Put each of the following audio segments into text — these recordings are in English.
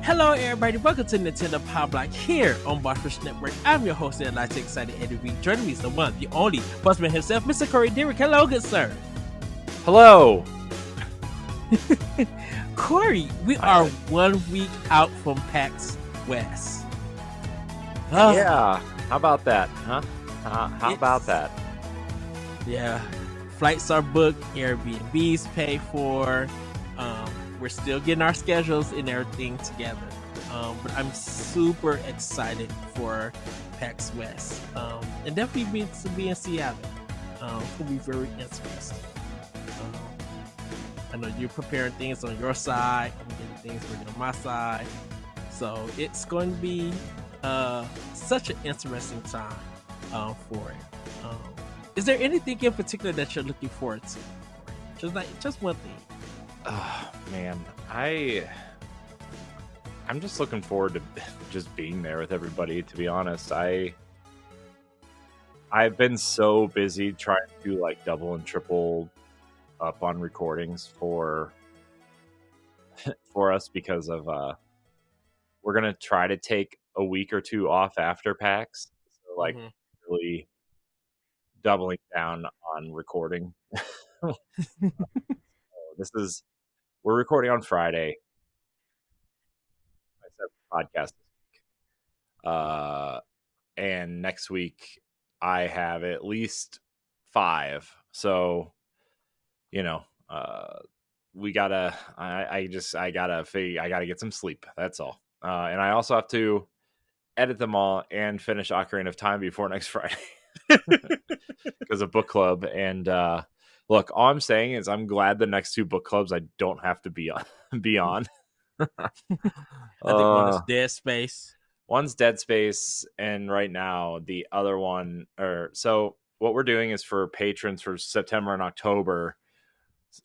Hello, everybody. Welcome to Nintendo Pow Block here on Bossfish Network. I'm your host, and I'm excited Eddie V. Joining me is the one, the only Bossman himself, Mr. Corey Dirrig. Hello, good sir. Hello. Corey, we are 1 week out from PAX West. Yeah. How about that, huh? How about that? Yeah. Flights are booked, Airbnbs paid for. We're still getting our schedules and everything together. But I'm super excited for PAX West. And definitely to be in Seattle. It'll be very interesting. I know you're preparing things on your side. I'm getting things ready on my side. So it's going to be such an interesting time for it. Is there anything in particular that you're looking forward to? Just one thing. Oh, man, I'm just looking forward to just being there with everybody. To be honest, I've been so busy trying to like double and triple up on recordings for us because of we're gonna try to take a week or two off after PAX, so like really doubling down on recording. We're recording on Friday. I said podcast this week. And next week I have at least 5. So, we gotta. I gotta get some sleep. That's all. And I also have to edit them all and finish Ocarina of Time before next Friday because of book club. And look, all I'm saying is I'm glad the next 2 book clubs I don't have to be on. I think one is Dead Space. One's Dead Space, and right now the other one. So what we're doing is for patrons for September and October,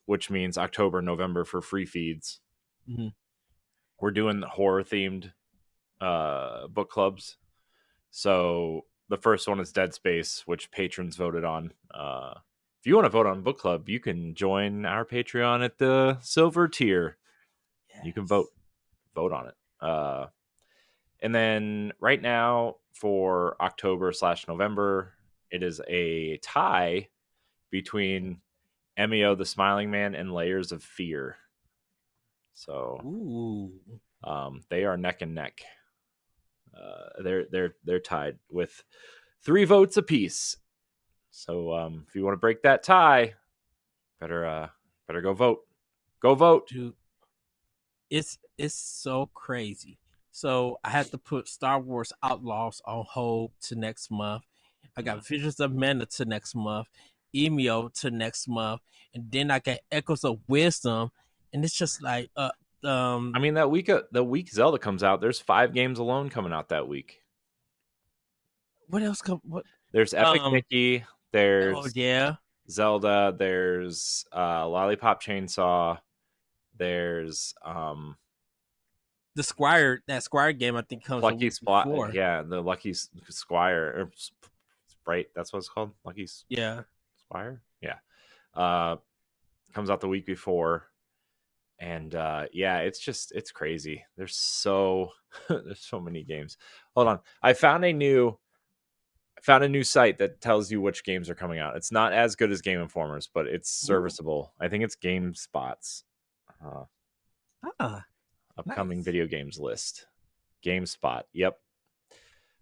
which means October, November for free feeds. Mm-hmm. We're doing horror themed book clubs. So the first one is Dead Space, which patrons voted on. If you want to vote on book club, you can join our Patreon at the silver tier. Yes. You can vote on it. And then right now for October/November, it is a tie between MEO the Smiling Man and Layers of Fear. So they are neck and neck. They're tied with 3 votes apiece. So if you want to break that tie, better go vote. Go vote. Dude, it's so crazy. So I had to put Star Wars Outlaws on hold to next month. I got Visions of Mana to next month, Emio to next month, and then I got Echoes of Wisdom, and it's just like I mean, the week Zelda comes out, there's 5 games alone coming out that week. What else there's Epic Mickey, there's Zelda, there's Lollipop Chainsaw, there's the Squire, that Squire game I think comes Lucky Spot. Yeah, the Lucky Squire or Sprite, that's what it's called. Lucky Squire. Yeah. Comes out the week before. And it's crazy. There's so many games. Hold on. I found a new site that tells you which games are coming out. It's not as good as Game Informers, but it's serviceable. I think it's GameSpot's upcoming video games list. GameSpot. Yep.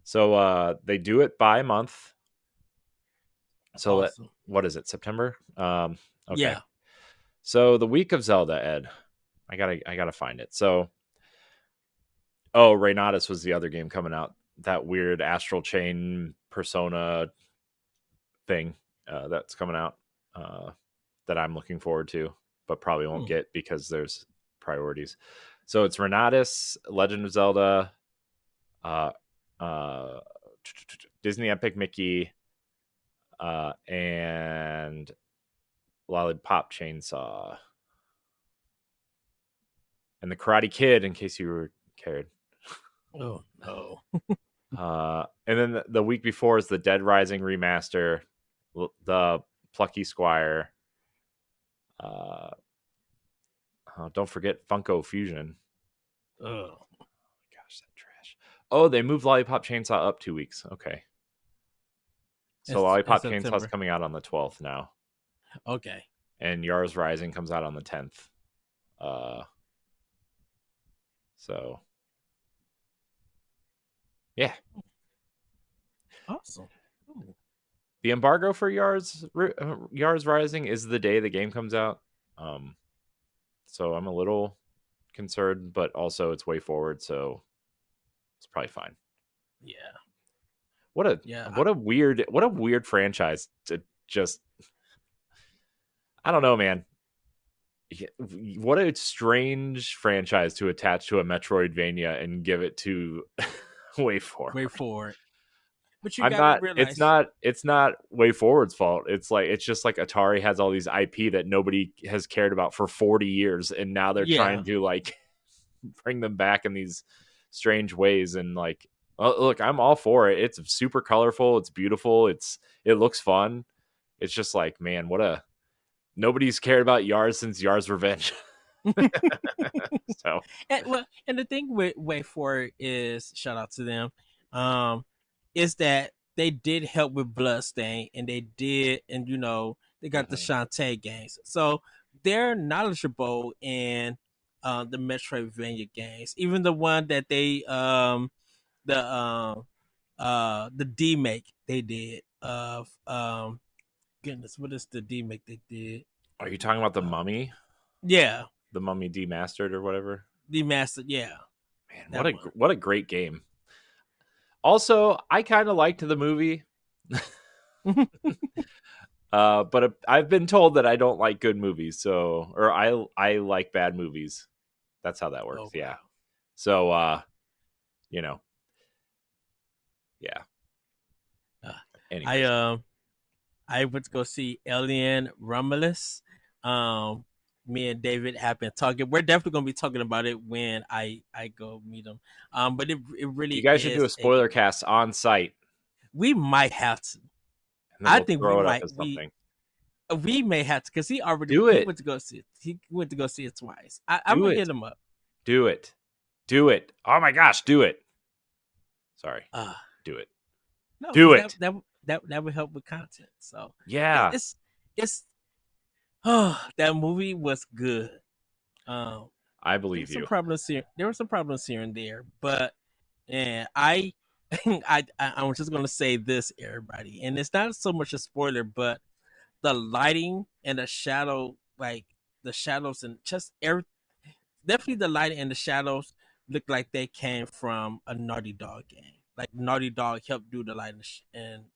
So they do it by month. So awesome. What is it? September? Okay. Yeah. So the week of Zelda, Ed. I gotta find it. So Reynatus was the other game coming out. That weird Astral Chain Persona thing that's coming out that I'm looking forward to, but probably won't get because there's priorities. So it's Reynatus, Legend of Zelda, Disney Epic Mickey, and Lollipop Chainsaw. And the Karate Kid, in case you were cared. Oh, no. And then the week before is the Dead Rising remaster, the Plucky Squire. Don't forget Funko Fusion. Oh. Oh, they moved Lollipop Chainsaw up 2 weeks. Okay. So in Lollipop Chainsaw's September. coming out on the 12th now. Okay. And Yars Rising comes out on the 10th. So yeah. Awesome. Ooh. The embargo for Yars Rising is the day the game comes out. So I'm a little concerned, but also it's way forward, so it's probably fine. Yeah. What a weird franchise to just, I don't know, man. What a strange franchise to attach to a Metroidvania and give it to Way Forward. Way forward. But you I'm gotta not. realize It's not Way Forward's fault. It's just like Atari has all these IP that nobody has cared about for 40 years, and now they're trying to like bring them back in these strange ways. And like, look, I'm all for it. It's super colorful. It's beautiful. It looks fun. It's just like, man, nobody's cared about Yars since Yars Revenge. So and the thing with Way Forward is, shout out to them, is that they did help with Bloodstain, and they got the Shantae games, so they're knowledgeable in the Metroidvania games. Even the one that they the D-make they did of goodness, what is the D-make they did? Are you talking about the Mummy? Yeah, the Mummy Demastered or whatever. Demastered, yeah. Man, what a great game. Also, I kind of liked the movie. But I've been told that I don't like good movies, or I like bad movies. That's how that works. Oh, yeah. wow. So yeah. Anyways. I went to go see Alien Romulus. Me and David have been talking. We're definitely gonna be talking about it when I go meet him. But it really, you guys should do a spoiler cast on site. We might have to. I think we might. We may have to, because he already went to go see it. He went to go see it twice. I'm gonna hit him up. Do it. Oh my gosh, do it. Sorry. Do it. No, do it. That would help with content. So yeah, it's that movie was good. I believe you. There were some problems here and there, but I'm just gonna say this, everybody, and it's not so much a spoiler, but the lighting and the shadow, like the shadows and just definitely the lighting and the shadows look like they came from a Naughty Dog game. Like Naughty Dog helped do the lighting, and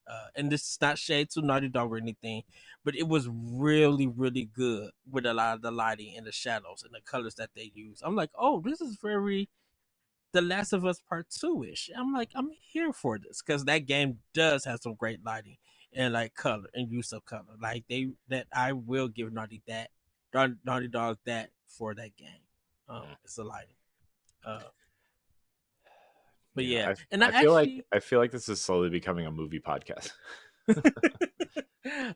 this is not shade to Naughty Dog or anything, but it was really, really good with a lot of the lighting and the shadows and the colors that they use. I'm like, oh, this is very The Last of Us Part 2-ish. I'm like, I'm here for this, because that game does have some great lighting and like color and use of color. Like I will give Naughty Dog that for that game. It's the lighting. But yeah, I feel like this is slowly becoming a movie podcast.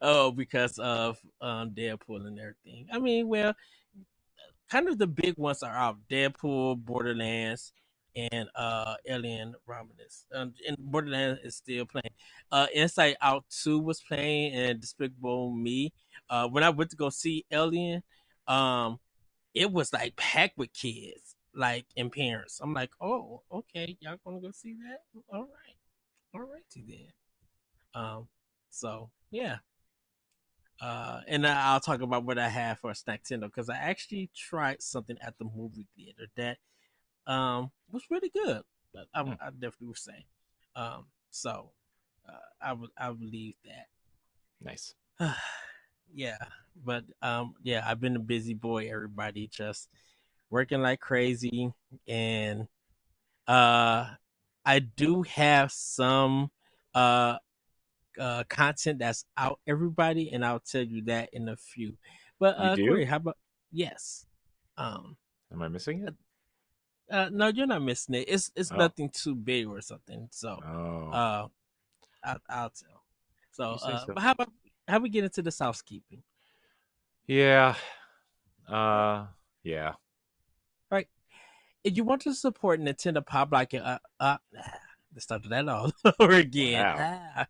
Oh, because of Deadpool and everything. I mean, well, kind of the big ones are out: Deadpool, Borderlands, and Alien Romulus. And Borderlands is still playing. Inside Out 2 was playing, and Despicable Me. When I went to go see Alien, it was like packed with kids, like, and parents. I'm like, oh, okay, y'all gonna go see that? All righty then. So yeah. And I'll talk about what I have for a Snacktendo, because I actually tried something at the movie theater that was really good. I definitely would say. So I would leave that. Nice. Yeah, but yeah, I've been a busy boy, everybody, just working like crazy, and I do have some content that's out, everybody, and I'll tell you that in a few. But Corey, how about yes? Am I missing it? No, you're not missing it. It's nothing too big or something. So I'll tell. So, but how we get into this housekeeping? Yeah. Yeah. Right. if you want to support Nintendo Pow Block, let's start that all over again. Wow.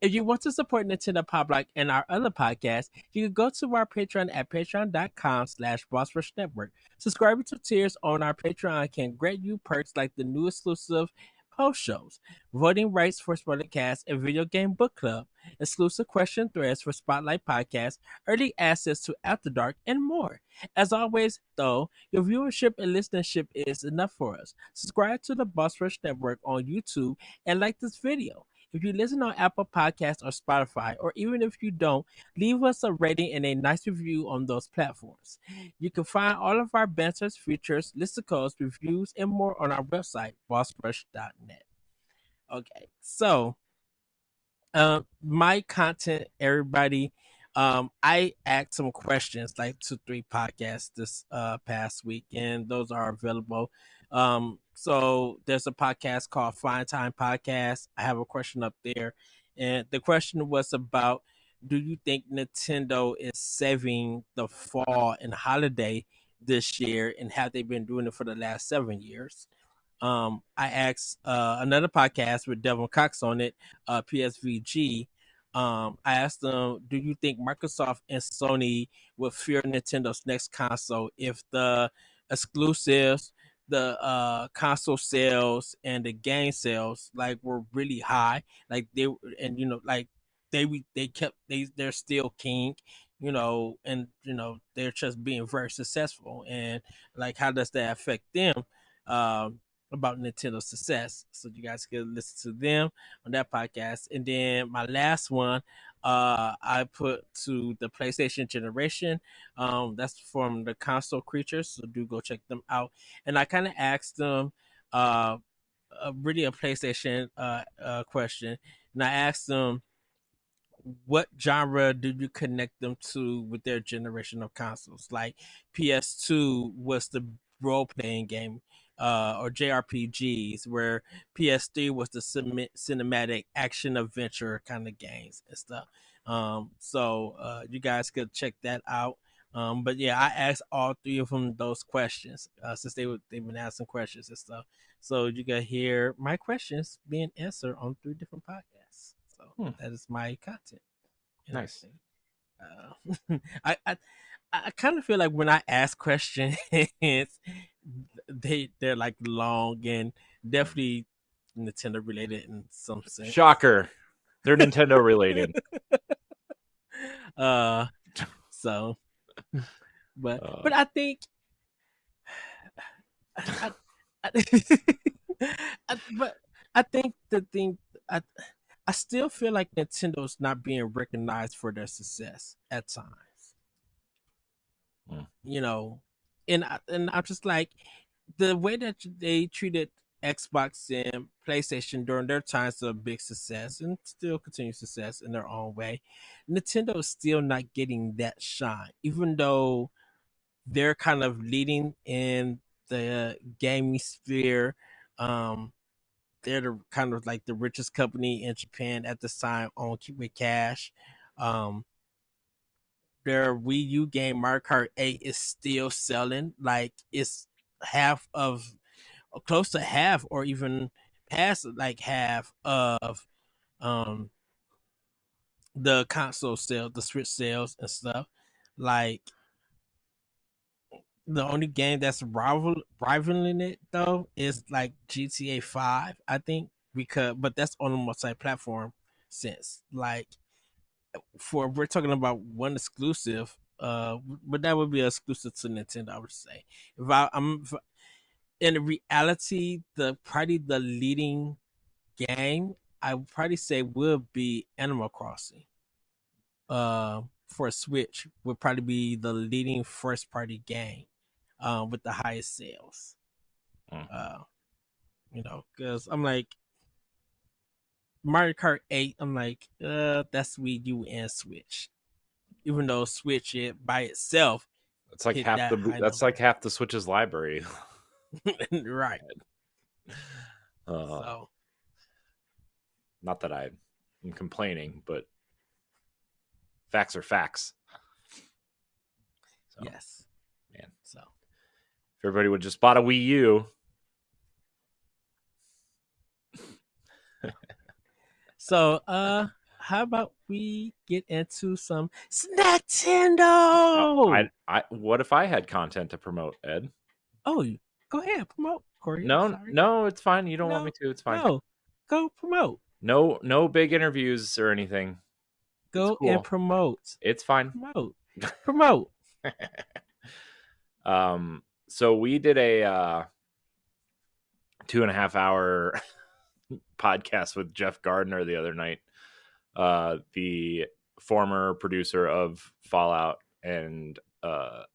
If you want to support Nintendo Pow Block and our other podcasts, you can go to our Patreon at patreon.com/Boss Rush Network. Subscribing to tiers on our Patreon can grant you perks like the new exclusive post shows, voting rights for Spoilercast and Video Game Book Club, exclusive question threads for Spotlight Podcasts, early access to After Dark, and more. As always, though, your viewership and listenership is enough for us. Subscribe to the Boss Rush Network on YouTube and like this video. If you listen on Apple Podcasts or Spotify, or even if you don't, leave us a rating and a nice review on those platforms. You can find all of our banters, features, list of codes, reviews, and more on our website, bossrush.net. Okay, so my content, everybody. I asked some questions like 2-3 podcasts this past week, and those are available. So there's a podcast called Fine Time Podcast. I have a question up there, and the question was about: do you think Nintendo is saving the fall and holiday this year, and have they been doing it for the last 7 years? I asked another podcast with Devin Cox on it, PSVG. I asked them, do you think Microsoft and Sony would fear Nintendo's next console if the exclusives, the console sales, and the game sales like were really high, like they and like they kept they're still king, and they're just being very successful, and like how does that affect them? About Nintendo's success. So you guys can listen to them on that podcast. And then my last one, I put to the PlayStation generation. That's from the Console Creatures. So do go check them out. And I kind of asked them really a PlayStation question. And I asked them, what genre do you connect them to with their generation of consoles? Like PS2 was the role playing game, or JRPGs, where PS3 was the cinematic action adventure kind of games and stuff. So you guys could check that out. But yeah, I asked all three of them those questions since they've been asking questions and stuff. So you can hear my questions being answered on 3 different podcasts. So that is my content. Nice. I kind of feel like when I ask questions, they're like long and definitely Nintendo related in some sense. Shocker, they're Nintendo related. So, but I think, but I think the thing I still feel like Nintendo's not being recognized for their success at times. And I'm just like, the way that they treated Xbox and PlayStation during their times of big success and still continued success in their own way, Nintendo is still not getting that shine, even though they're kind of leading in the gaming sphere. They're kind of like the richest company in Japan at this time on with cash. Their Wii U game Mario Kart 8 is still selling. Like it's half of, close to half, or even past like half of the console sales, the Switch sales and stuff. Like the only game that's rivaling it though is like GTA 5, I think, but that's on a multi-platform sense. Like we're talking about one exclusive, but that would be exclusive to Nintendo, I would say. If in reality, probably the leading game I would probably say would be Animal Crossing. For Switch would probably be the leading first party game, with the highest sales. Because I'm like Mario Kart 8. I'm like, that's Wii U and Switch. Even though Switch it by itself, it's like half the Switch's library. Right. So, not that I'm complaining, but facts are facts. So, yes, man. So If everybody would just bought a Wii U. So, how about we get into some Snacktendo? What if I had content to promote, Ed? Oh, go ahead, promote, Corey. No, it's fine. You don't want me to. It's fine. No, go promote. No big interviews or anything. Go and promote. It's fine. Promote. So we did a 2.5 hour podcast with Jeff Gardner the other night, the former producer of Fallout and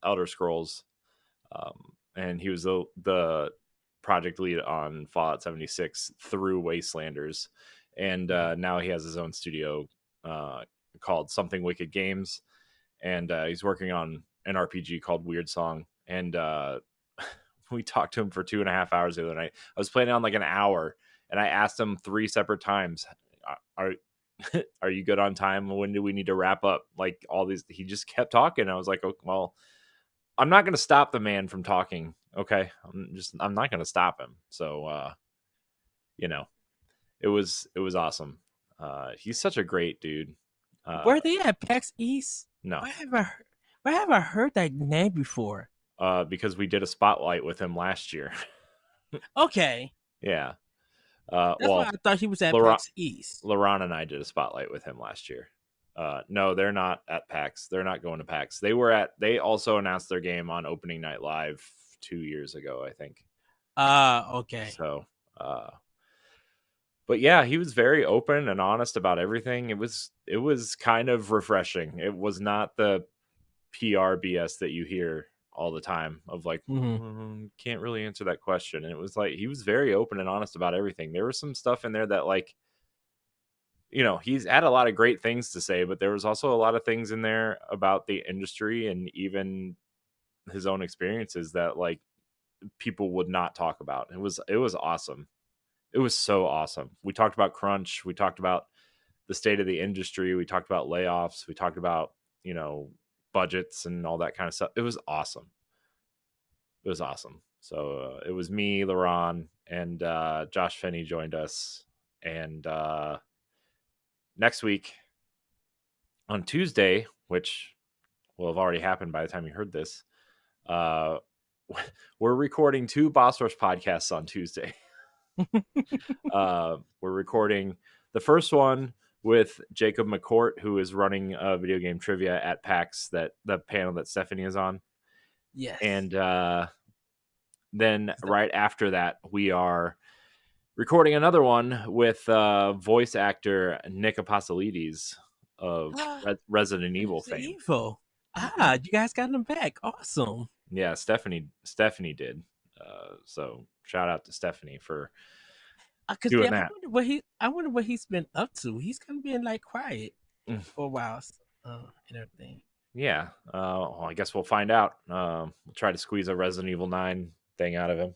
Elder Scrolls, and he was the project lead on Fallout 76 through Wastelanders, and now he has his own studio called Something Wicked Games, and he's working on an RPG called Weird Song, and we talked to him for 2.5 hours the other night. I was planning on like an hour, and I asked him 3 separate times, are you good on time? When do we need to wrap up? Like all these, he just kept talking. I was like, oh, well, I'm not going to stop the man from talking. Okay. I'm not going to stop him. So, it was awesome. He's such a great dude. Where are they at? PAX East? No. Where have I heard that name before? Because we did a spotlight with him last year. Okay. Yeah. That's why I thought he was at PAX East. LaRon and I did a spotlight with him last year. No, they're not at PAX. They're not going to PAX. They also announced their game on opening night live 2 years ago, I think. Okay. So, but yeah, he was very open and honest about everything. It was kind of refreshing. It was not the PR BS that you hear all the time of like, can't really answer that question. And it was like, he was very open and honest about everything. There was some stuff in there that like, he's had a lot of great things to say, but there was also a lot of things in there about the industry and even his own experiences that like people would not talk about. It was awesome. It was so awesome. We talked about crunch. We talked about the state of the industry. We talked about layoffs. We talked about, budgets and all that kind of stuff. It was awesome. So it was me, LaRon, and Josh Finney joined us. And next week on Tuesday, which will have already happened by the time you heard this, we're recording 2 Boss Rush podcasts on Tuesday. We're recording the first one with Jacob McCourt, who is running video game trivia at PAX, the panel that Stephanie is on. Yes. And then right after that, we are recording another one with voice actor Nick Apostolides of Resident Evil fame. You guys got him back. Awesome. Yeah, Stephanie did. So shout out to Stephanie for doing that. I wonder what he's been up to. He's kind of been like quiet for a while and everything. Yeah. Well, I guess we'll find out. We'll try to squeeze a Resident Evil 9 thing out of him.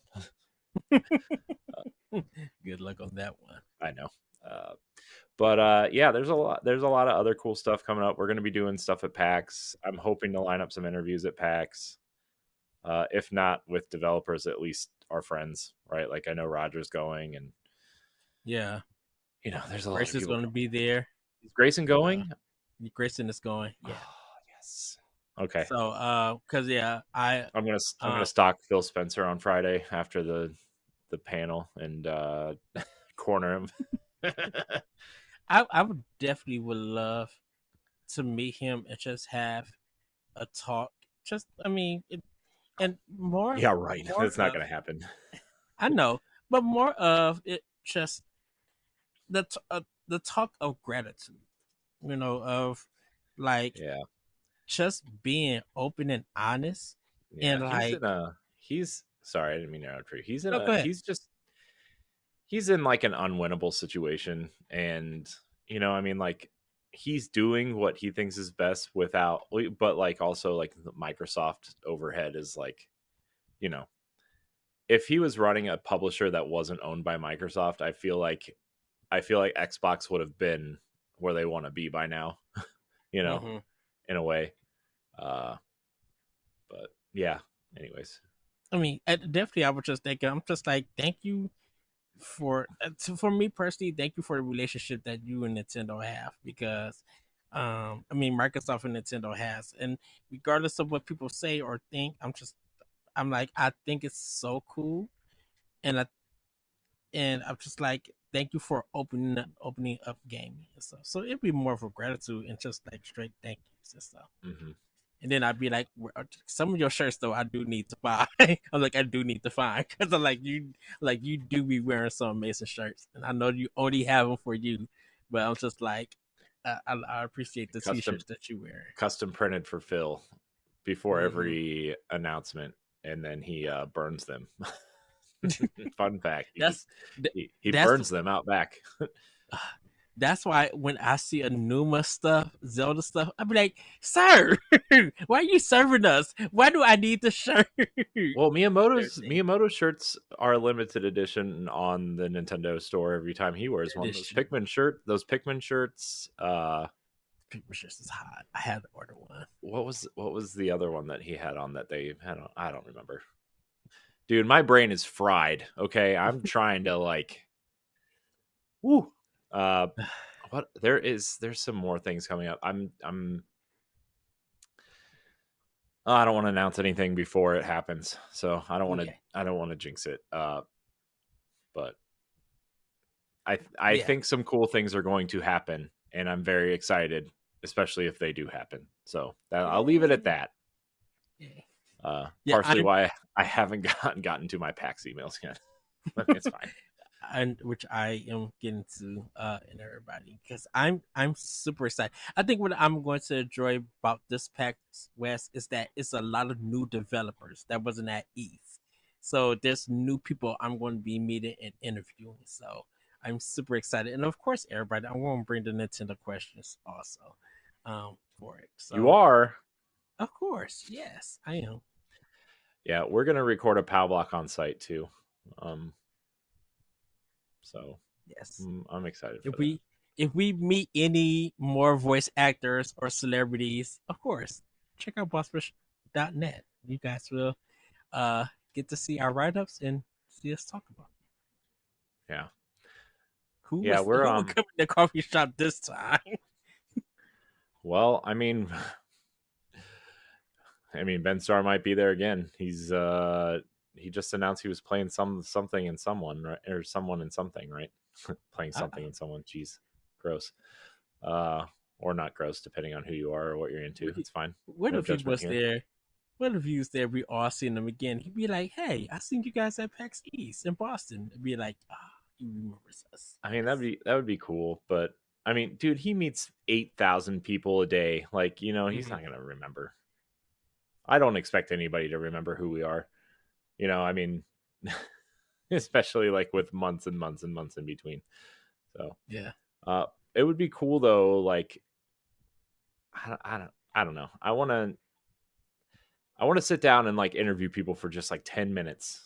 Good luck on that one. I know. But yeah, there's a lot of other cool stuff coming up. We're going to be doing stuff at PAX. I'm hoping to line up some interviews at PAX. If not with developers, at least our friends, right? Like I know Roger's going, and yeah, there's a lot. Grayson's going to be there. Is Grayson going? Grayson is going. Yeah. Oh, yes. Okay. So, because I'm gonna stalk Phil Spencer on Friday after the panel and corner him. I would love to meet him and just have a talk. And more. Yeah, right. That's not going to happen. I know, but more of it, just the talk of gratitude. Of like, just being open and honest. Yeah, and he's sorry, I didn't mean to interrupt you. He's in like an unwinnable situation, and like he's doing what he thinks is best but like also like the Microsoft overhead is like, if he was running a publisher that wasn't owned by Microsoft, I feel like Xbox would have been where they want to be by now, in a way. But yeah, anyways, I mean, definitely, I was just thinking. I'm just like, thank you for me personally. Thank you for the relationship that you and Nintendo have because, I mean, Microsoft and Nintendo has, and regardless of what people say or think, I'm like, I think it's so cool, and I'm just like, thank you for opening up gaming and stuff. So it'd be more of a gratitude and just like straight thank yous and stuff. Mm-hmm. And then I'd be like, some of your shirts though, I do need to buy. I'm like, I do need to find because I'm like you do be wearing some amazing shirts, and I know you only have them for you, but I'm just like, I appreciate the Custom t-shirts that you wear. custom printed for Phil before Mm-hmm. every announcement, and then he burns them. Fun fact: That's he that's burns them out back. That's why when I see a Numa stuff, Zelda stuff, I'd be like, "Sir, why are you serving us? Why do I need the shirt?" Well, Everything. Miyamoto shirts are limited edition on the Nintendo store every time he wears That one. is true. Those Pikmin shirts. Paper shirts is hot. I had to order one. What was the other one that he had on that they had on? I don't remember. Dude, my brain is fried. Okay, I'm trying to like, woo. Uh, what there's some more things coming up. I don't want to announce anything before it happens, so Okay. I don't want to jinx it. But I Yeah. think some cool things are going to happen, and I'm very excited, especially if they do happen. So I'll leave it at Yay. that. Yay. Yeah. Partially why I haven't gotten to my PAX emails yet, but it's fine. And which I am getting to and everybody because I'm super excited. I think what I'm going to enjoy about this PAX West is that it's a lot of new developers that wasn't at East. So there's new people I'm going to be meeting and interviewing. So I'm super excited. And of course everybody I want to bring the Nintendo questions also for it. You So are, of course, yes, I am. yeah. We're gonna record a Pow Block on site too, um, so Yes. I'm excited for If that. we meet any more voice actors or celebrities, of course, check out bossrush.net. You guys will uh get to see our write ups and see us talk about Yeah, who yeah. was We're who will come in the coffee shop this time. well, I mean, Ben Starr might be there again. He just announced he was playing something in someone, right? Or someone in something, right? Playing something in someone. Jeez, gross. Uh, or not gross, depending on who you are or what you're into. It's fine. What No if he judgment was here. there? What if he was there? We all seen him again. He'd be like, "Hey, I seen you guys at PAX East in Boston." It'd be like, "Ah, he remembers us." I mean, Yes. that would be cool, but I mean, dude, he meets 8,000 people a day. Like, he's Mm-hmm. not gonna remember. I don't expect anybody to remember who we are. I mean, especially like with months and months and months in between. So, Yeah. uh, it would be cool though. Like, I don't know. I want to sit down and like interview people for just like 10 minutes,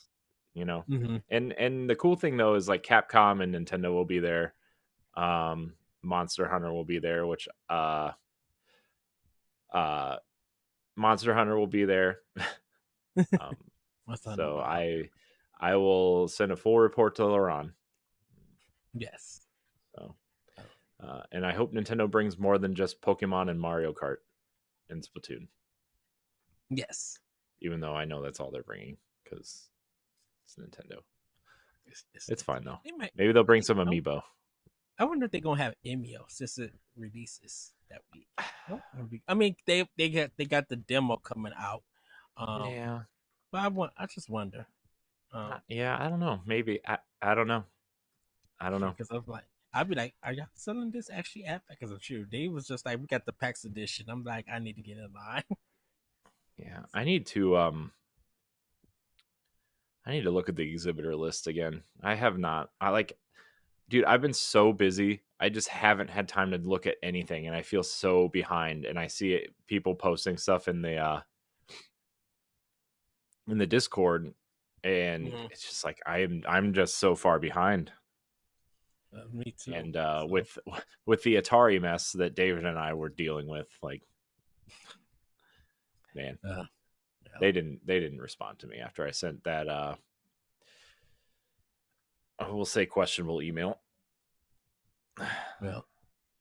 you know. Mm-hmm. And the cool thing though is like Capcom and Nintendo will be there. Um, Monster Hunter will be there, which uh Monster Hunter will be there. um, What's on the so wild? I will send a full report to Laurent. Yes. So and I hope Nintendo brings more than just Pokemon and Mario Kart and Splatoon, Yes. even though I know that's all they're bringing because it's Nintendo. It's It's fine though. they might. Maybe they'll I bring think. some amiibo. I wonder if they're gonna have Emio since it releases that week. No, I mean they got the demo coming out. Um, Yeah, but I just wonder. Um, yeah. I don't know. Maybe I don't know. I don't know. because I was like, I'd be like, are y'all selling this actually at? Because I'm sure they was just like, we got the PAX edition. I'm like, I need to get in line. Yeah, I need to look at the exhibitor list again. I have not. Dude, I've been so busy. I just haven't had time to look at anything, and I feel so behind. And I see people posting stuff in the Discord, and Mhm. it's just like I'm just so far behind. Me too. And So with the Atari mess that David and I were dealing with, like, man, uh, They didn't respond to me after I sent that I will say questionable email. Well,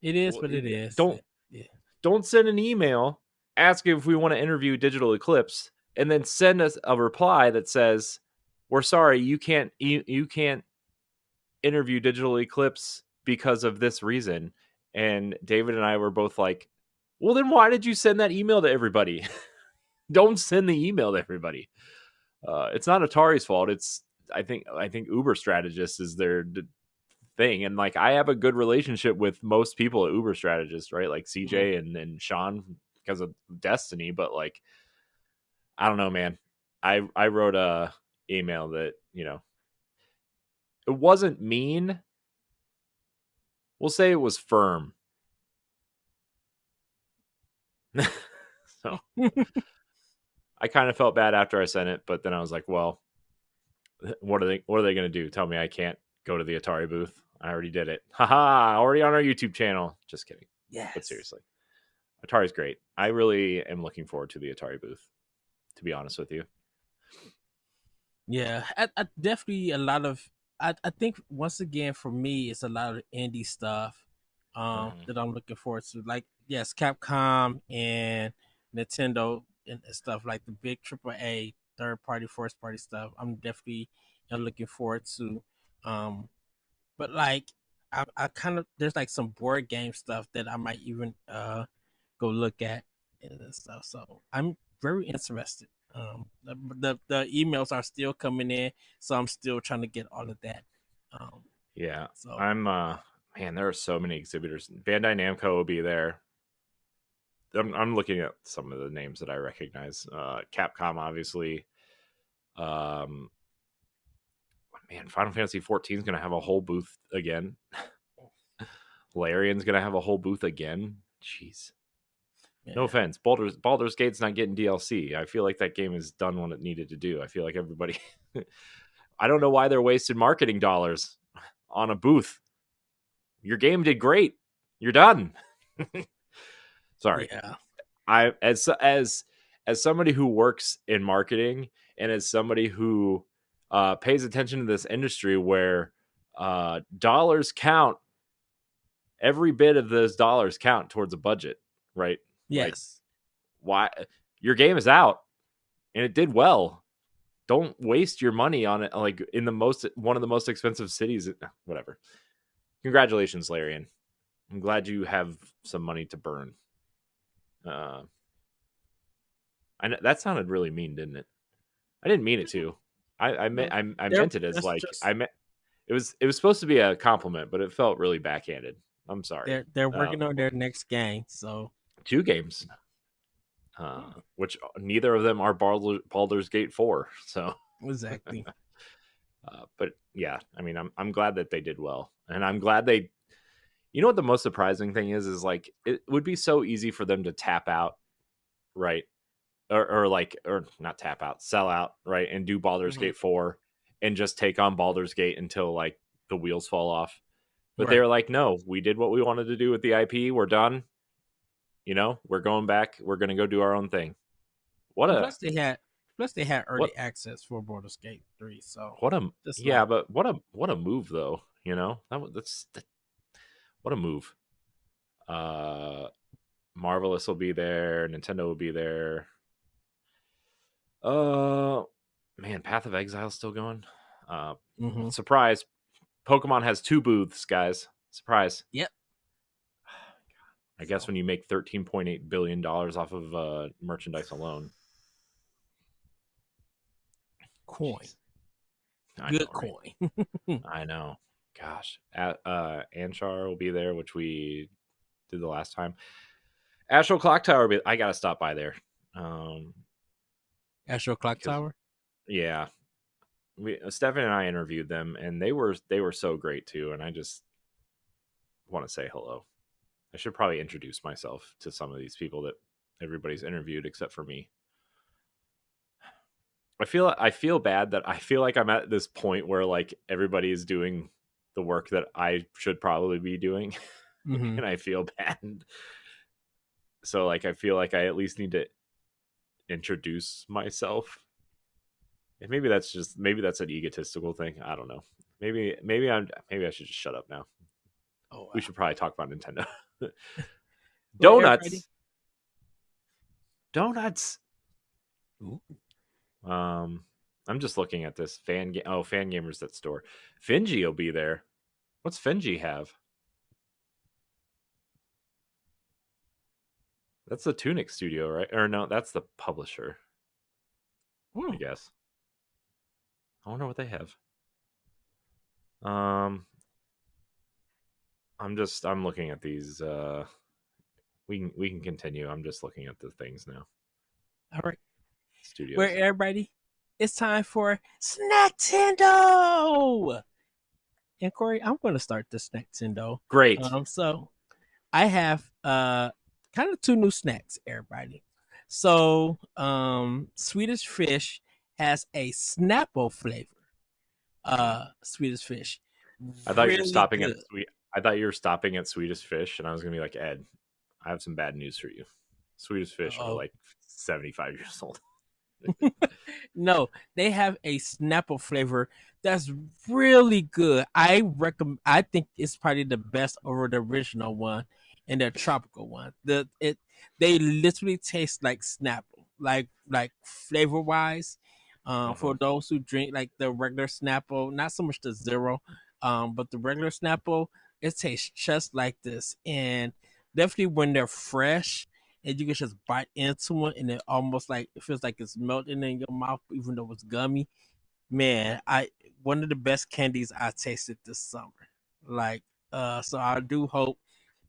it is what it is. Don't send an email asking if we want to interview Digital Eclipse and then send us a reply that says, "We're sorry, you can't interview Digital Eclipse because of this reason." And David and I were both like, "Well, then why did you send that email to everybody?" Don't send the email to everybody. It's not Atari's fault. It's I think Uber Strategist is their thing, and like I have a good relationship with most people at Uber Strategist, right? Like CJ and Sean because of Destiny, but like I don't know, man. I wrote a email that it wasn't mean. We'll say it was firm. So I kind of felt bad after I sent it, but then I was like, well, what are they going to do? Tell me I can't go to the Atari booth? I already did it. Haha, already on our YouTube channel. Just kidding. Yes. But seriously, Atari's great. I really am looking forward to the Atari booth, to be honest with you. Yeah, I definitely a lot of. I think once again for me, it's a lot of indie stuff that I'm looking forward to. Like yes, Capcom and Nintendo and stuff like the big AAA third party, first party stuff. I'm definitely looking forward to. But like I kind of there's like some board game stuff that I might even go look at and stuff. So I'm very interested. The emails are still coming in, so I'm still trying to get all of that. Yeah, so I'm man, there are so many exhibitors. Bandai Namco will be there. I'm looking at some of the names that I recognize. Capcom, obviously. Man, Final Fantasy 14 is going to have a whole booth again. Larian's going to have a whole booth again. Jeez. Yeah. No offense. Baldur's Gate's not getting DLC. I feel like that game has done what it needed to do. I feel like everybody... I don't know why they're wasting marketing dollars on a booth. Your game did great. You're done. Sorry. Yeah. I as somebody who works in marketing and as somebody who pays attention to this industry where dollars count, every bit of those dollars count towards a budget, right? Yes. Like, why your game is out and it did well. Don't waste your money on it like in one of the most expensive cities. Whatever. Congratulations, Larian. I'm glad you have some money to burn. I know, that sounded really mean, didn't it? I didn't mean it to. I meant it as like I meant it was supposed to be a compliment, but it felt really backhanded. I'm sorry. They're working on their next game, so 2 games, which neither of them are Baldur's Gate 4. So exactly. But yeah, I mean, I'm glad that they did well, and I'm glad they. You know what the most surprising thing is like it would be so easy for them to tap out, right? Or not tap out, sell out, right? And do Baldur's Gate 4 and just take on Baldur's Gate until like the wheels fall off. But they were like, no, we did what we wanted to do with the IP. We're done. We're going back. We're going to go do our own thing. Plus they had early access for Baldur's Gate 3. So what a move though. What a move. Marvelous will be there. Nintendo will be there. Man, Path of Exile still going. Surprise. Pokemon has 2 booths, guys. Surprise. Yep. I guess when you make $13.8 billion off of merchandise alone. Coin. Good coin. I know. Gosh. Anchar will be there, which we did the last time. Astral Clock Tower, I got to stop by there. Astral Clock Tower? Yeah. Stefan and I interviewed them, and they were so great too, and I just want to say hello. I should probably introduce myself to some of these people that everybody's interviewed except for me. I feel bad that I feel like I'm at this point where like everybody is doing the work that I should probably be doing, and I feel bad. So like I feel like I at least need to introduce myself. And maybe that's an egotistical thing. I don't know. Maybe I should just shut up now. Oh, wow. We should probably talk about Nintendo. Well, everybody- Donuts. Ooh. I'm just looking at this fan gamers that store. Finji will be there. What's Finji have? That's the Tunic studio, right? Or no, that's the publisher. I guess. I wonder what they have. I'm looking at these. We can continue. I'm just looking at the things now. All right. Studios. Where everybody, it's time for Snacktendo. And Corey, I'm going to start the Snacktendo. Great. So I have kind of 2 new snacks, everybody. So Swedish Fish has a Snapple flavor. Swedish Fish. I thought you were stopping good. at I thought you were stopping at Swedish Fish, and I was gonna be like, Ed, I have some bad news for you. Swedish Fish are like 75 years old. No, they have a Snapple flavor that's really good. I think it's probably the best over the original one and the tropical one. They literally taste like Snapple, like flavor wise. For those who drink like the regular Snapple, not so much the zero, but the regular Snapple, it tastes just like this. And definitely when they're fresh and you can just bite into it and it almost like it feels like it's melting in your mouth, even though it's gummy. Man, one of the best candies I tasted this summer. Like, so I do hope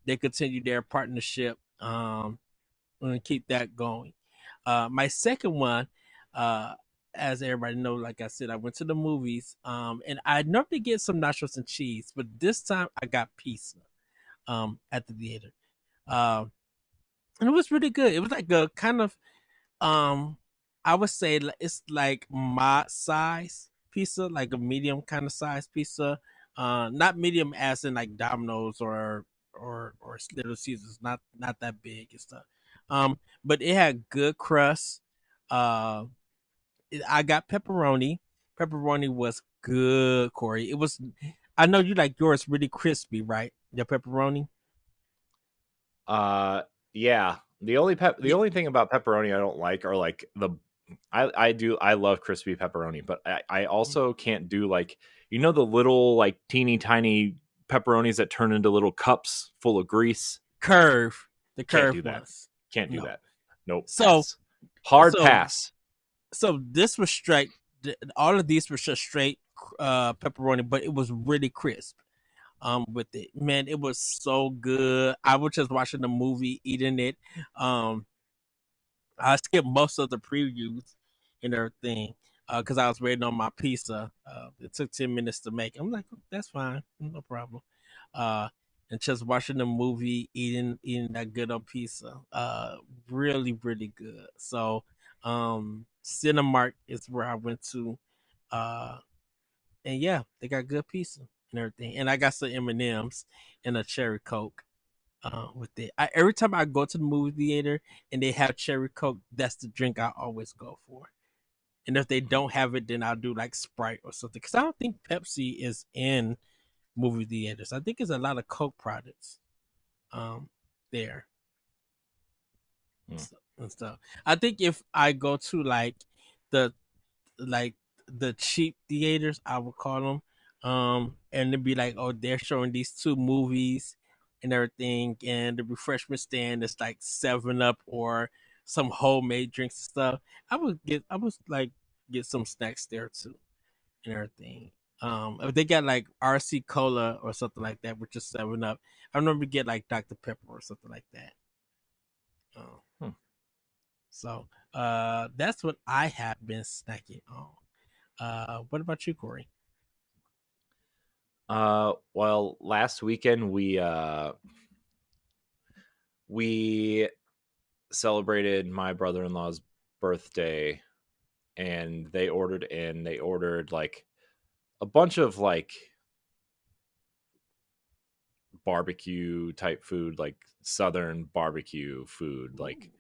they continue their partnership and keep that going. My second one, as everybody knows, like I said, I went to the movies, and I normally get some nachos and cheese, but this time I got pizza at the theater. And it was really good. It was like a kind of I would say it's like my size pizza, like a medium kind of size pizza. Not medium as in like Domino's or Little Caesars, not that big and stuff. But it had good crust. I got pepperoni. Pepperoni was good, Corey. It was. I know you like yours really crispy, right? Your pepperoni. Yeah. The only thing about pepperoni I don't like are like I love crispy pepperoni, but I also can't do like the little like teeny tiny pepperonis that turn into little cups full of grease. The curve Can't do that. ones. Can't do that. Nope. So pass. Hard pass. So this was straight. All of these were just straight pepperoni, but it was really crisp. With it, man, it was so good. I was just watching the movie, eating it. I skipped most of the previews and everything because I was waiting on my pizza. It took 10 minutes to make. I'm like, that's fine, no problem. And just watching the movie, eating that good old pizza, really really good. So, Cinemark is where I went to, and yeah, they got good pizza and everything. And I got some M&Ms and a cherry Coke. With it, every time I go to the movie theater and they have cherry Coke, that's the drink I always go for. And if they don't have it, then I'll do like Sprite or something. Because I don't think Pepsi is in movie theaters. I think it's a lot of Coke products there and stuff. I think if I go to the like the cheap theaters, I would call them, and it'd be like, oh, they're showing these 2 movies and everything, and the refreshment stand is like 7-Up or some homemade drinks and stuff. I would get some snacks there too and everything. If they got like RC Cola or something like that, which is 7-Up, I remember get like Dr. Pepper or something like that. So that's what I have been snacking on. What about you, Corey? Well, last weekend we celebrated my brother-in-law's birthday, and they ordered like a bunch of like barbecue type food, like southern barbecue food. Like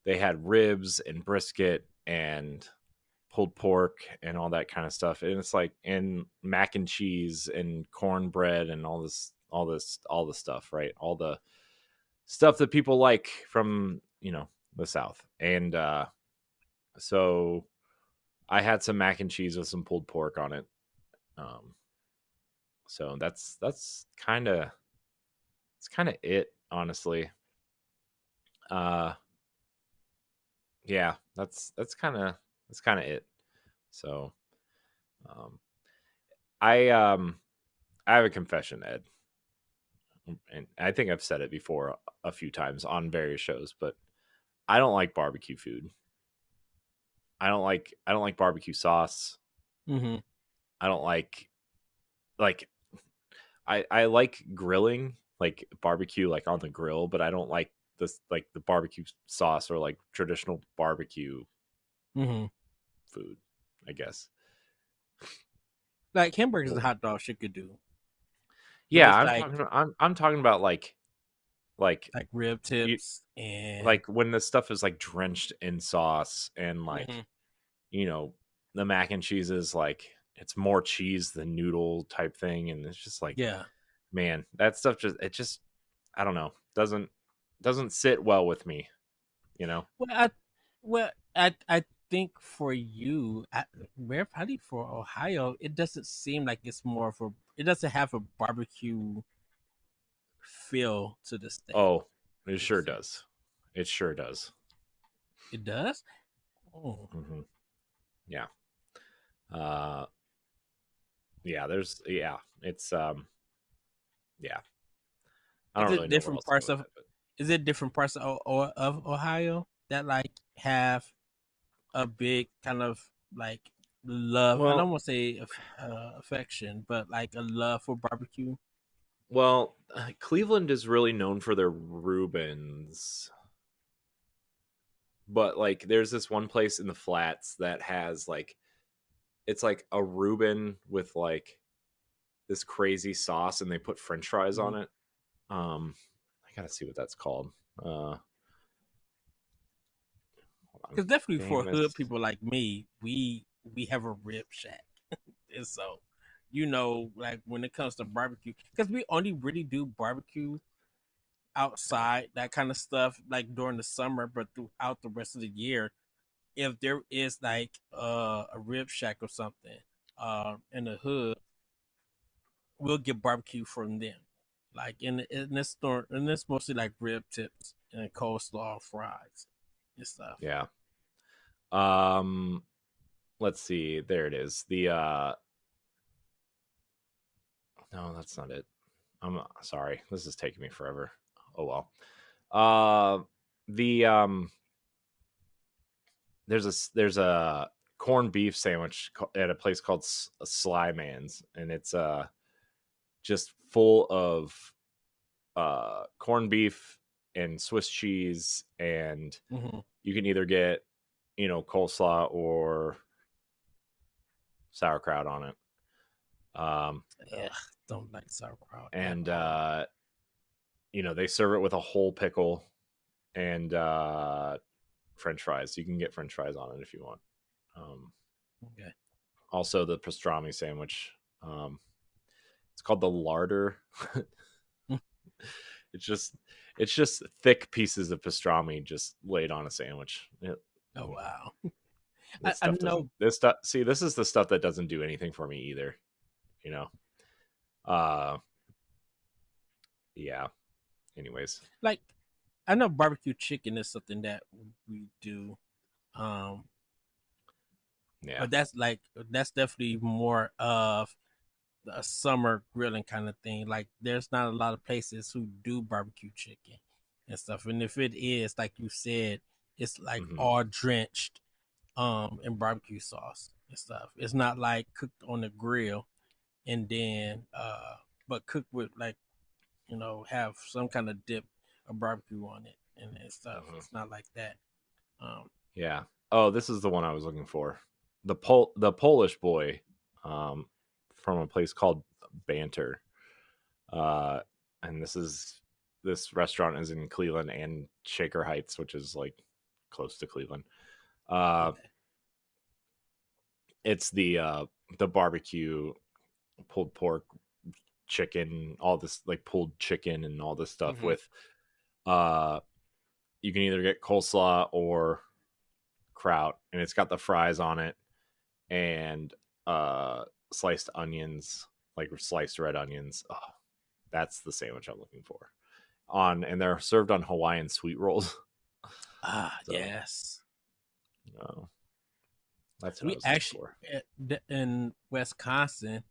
they had ribs and brisket and pulled pork and all that kind of stuff. And it's like, and mac and cheese and cornbread and all the stuff, right? All the stuff that people like from, the South. And so I had some mac and cheese with some pulled pork on it. So that's kind of it, honestly. Yeah, that's kind of it. So, I I have a confession, Ed, and I think I've said it before a few times on various shows, but I don't like barbecue food. I don't like barbecue sauce. Mm-hmm. I don't like I like grilling, like barbecue, like on the grill, but I don't like this, like the barbecue sauce or like traditional barbecue Mm-hmm. food, I guess. Like hamburgers and hot dogs, you could do, but Yeah, it's like I'm talking about like rib you, tips and. like when the stuff is like drenched in sauce and like, Mm-hmm. you know, the mac and cheese is like it's more cheese than noodle type thing, and it's just like, Yeah. man, that stuff just I don't know, doesn't sit well with me, you know. Well, I think for you, where probably for Ohio, it doesn't seem like it's more of a. It doesn't have a barbecue feel to the state. Oh, it It sure seems. does. It sure does. It does. Oh, Hmm. Yeah. Uh, yeah. It's yeah. I is don't really it know where different else to go parts with of? that, but Is it different parts of Ohio that like have a big kind of like love? I well, don't want to say affection, but like a love for barbecue. Cleveland is really known for their Reubens, but like there's this one place in the flats that has like it's like a Reuben with like this crazy sauce, and they put French fries on it. I gotta see what that's called. Hold on. Because definitely for hood Famous. people like me, we have a rib shack, and so like when it comes to barbecue, because we only really do barbecue outside that kind of stuff like during the summer, but throughout the rest of the year, if there is like a rib shack or something in the hood, we'll get barbecue from them. Like in this store, and it's mostly like rib tips and coleslaw fries and stuff. Yeah. Um. Let's see. There it is. The No, that's not it. I'm sorry. This is taking me forever. Oh well. The there's a corned beef sandwich at a place called Sly Man's, and it's just full of corned beef and Swiss cheese, and Mm-hmm. you can either get, coleslaw or sauerkraut on it. Ugh, don't like sauerkraut at And all. they serve it with a whole pickle and French fries. You can get French fries on it if you want. Um, Okay. Also, the pastrami sandwich. It's called the larder. it's just it's just thick pieces of pastrami just laid on a sandwich. Oh wow. This I stuff doesn't. know This stuff. See, this is the stuff that doesn't do anything for me either. You know. Uh. Yeah. Anyways. like I know barbecue chicken is something that we do. Um Yeah. but that's definitely more of a summer grilling kind of thing. Like there's not a lot of places who do barbecue chicken and stuff. And if it is, like you said, it's like Hmm. all drenched in barbecue sauce and stuff. It's not like cooked on the grill and then but cooked with like, have some kind of dip of barbecue on it and stuff. Hmm. It's not like that. Um Yeah. Oh, this is the one I was looking for. The Polish boy, um, from a place called Banter. Uh, and this restaurant is in Cleveland and Shaker Heights, which is like close to Cleveland. Okay. It's the barbecue, pulled pork, chicken, all this like pulled chicken and all this stuff with you can either get coleslaw or kraut, and it's got the fries on it and sliced onions, like sliced red onions. Oh, that's the sandwich I'm looking for. And they're served on Hawaiian sweet rolls. Yes. That's what I was looking for. In Wisconsin,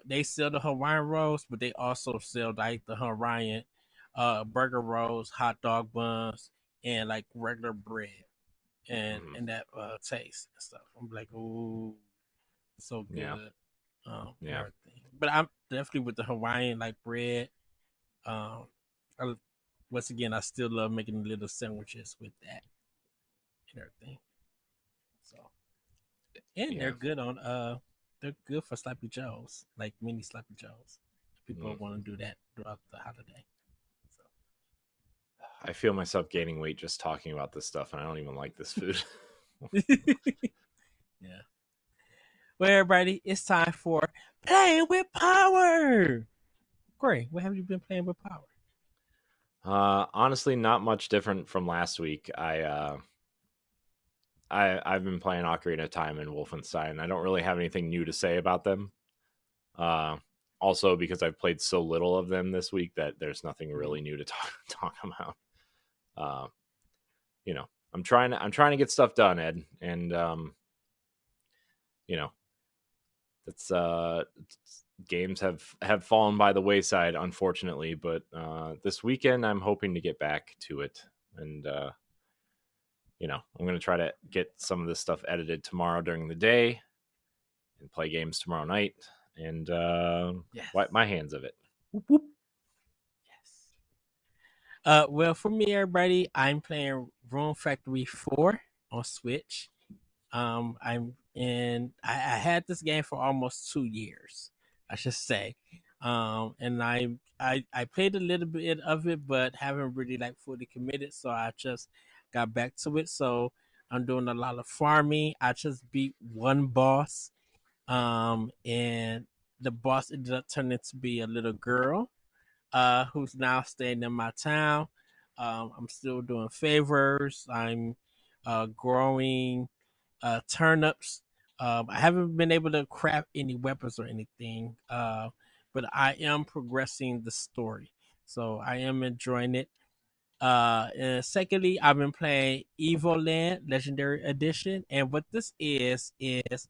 they sell the Hawaiian rolls, but they also sell like the Hawaiian burger rolls, hot dog buns, and like regular bread, and that taste and stuff. I'm like, ooh, so good. Yeah. Everything. But I'm definitely with the Hawaiian like bread. Once again, I still love making little sandwiches with that and everything. So, and they're good on they're good for Sloppy Joes, like mini Sloppy Joes. People want to do that throughout the holiday. So. I feel myself gaining weight just talking about this stuff, and I don't even like this food. Yeah. Well, everybody, it's time for Playing with Power. Corey, what have you been playing with Power? Honestly, not much different from last week. I've been playing Ocarina of Time and Wolfenstein. I don't really have anything new to say about them. Also, because I've played so little of them this week that there's nothing really new to talk about. I'm trying to get stuff done, Ed, and that's games have fallen by the wayside, unfortunately. But this weekend, I'm hoping to get back to it, and I'm going to try to get some of this stuff edited tomorrow during the day, and play games tomorrow night, and wipe my hands of it. Whoop, whoop. Yes. Well, for me, everybody, I'm playing Rune Factory 4 on Switch. I had this game for almost 2 years, I should say. And I played a little bit of it, but haven't really like fully committed. So I just got back to it. So I'm doing a lot of farming. I just beat one boss. And the boss ended up turning to be a little girl, who's now staying in my town. I'm still doing favors. I'm growing turnips. I haven't been able to craft any weapons or anything, but I am progressing the story, so I am enjoying it. And secondly, I've been playing Evoland Legendary Edition, and what this is it's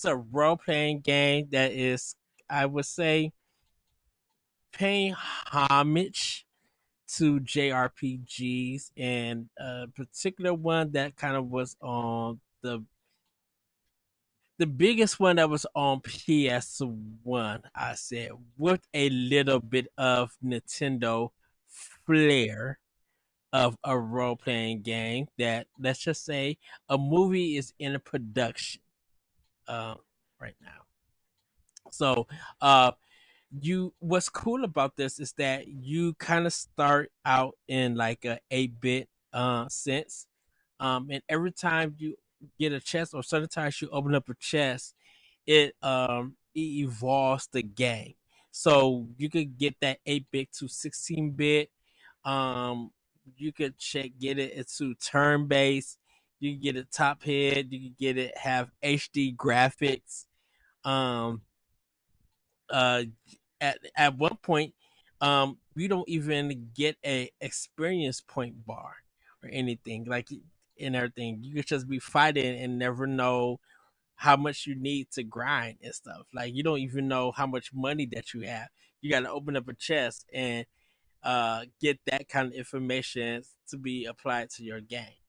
a role playing game that is, I would say, paying homage to JRPGs, and a particular one that kind of was on the biggest one that was on PS1, I said, with a little bit of Nintendo flair of a role playing game that, let's just say, a movie is in a production right now. So, what's cool about this is that you kind of start out in like a 8-bit sense, and every time you get a chest, or sometimes you open up a chest, it evolves the game. So you could get that 8-bit to 16-bit. um you could get it into turn based. You can get it top head. You can get it have HD graphics. um uh at one point, you don't even get a experience point bar or anything like in everything. You could just be fighting and never know how much you need to grind and stuff. Like, you don't even know how much money that you have. You got to open up a chest and get that kind of information to be applied to your game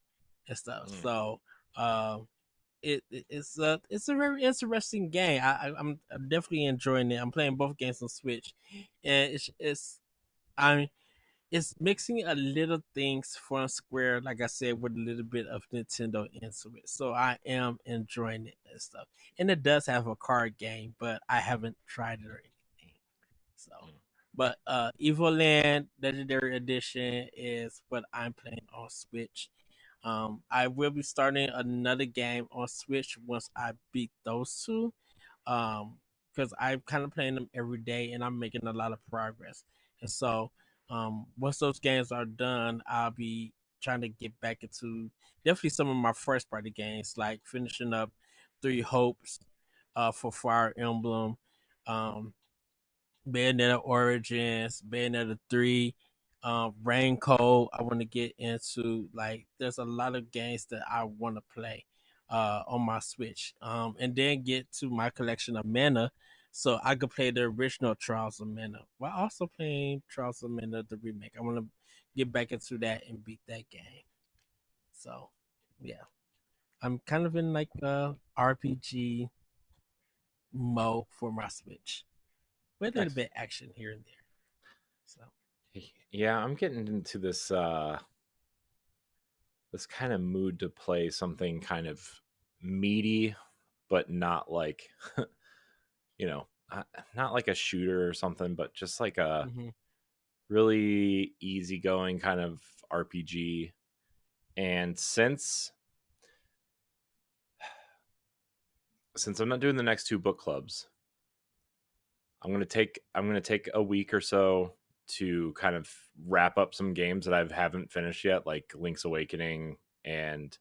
and stuff. So it's a very interesting game. I'm definitely enjoying it. I'm playing both games on Switch, and it's mixing a little things from Square, like I said, with a little bit of Nintendo into it. So I am enjoying it and stuff. And it does have a card game, but I haven't tried it or anything. So, but Evoland Legendary Edition is what I'm playing on Switch. I will be starting another game on Switch once I beat those two. Because I'm kind of playing them every day and I'm making a lot of progress. And so, once those games are done, I'll be trying to get back into definitely some of my first party games, like finishing up Three Hopes, for Fire Emblem, um, Bayonetta Origins, Bayonetta 3, Rain Code. I want to get into, like, there's a lot of games that I want to play on my Switch. And then get to my collection of Mana so I could play the original Trials of Mana while also playing Trials of Mana the remake. I want to get back into that and beat that game. So, yeah. I'm kind of in like a RPG mode for my Switch. With a little Nice. bit action here and there. So Yeah, I'm getting into this this kind of mood to play something kind of meaty, but not like you know, not like a shooter or something, but just like a mm-hmm. really easygoing kind of RPG. And since I'm not doing the next two book clubs, I'm gonna take a week or so to kind of wrap up some games that I haven't finished yet, like Link's Awakening and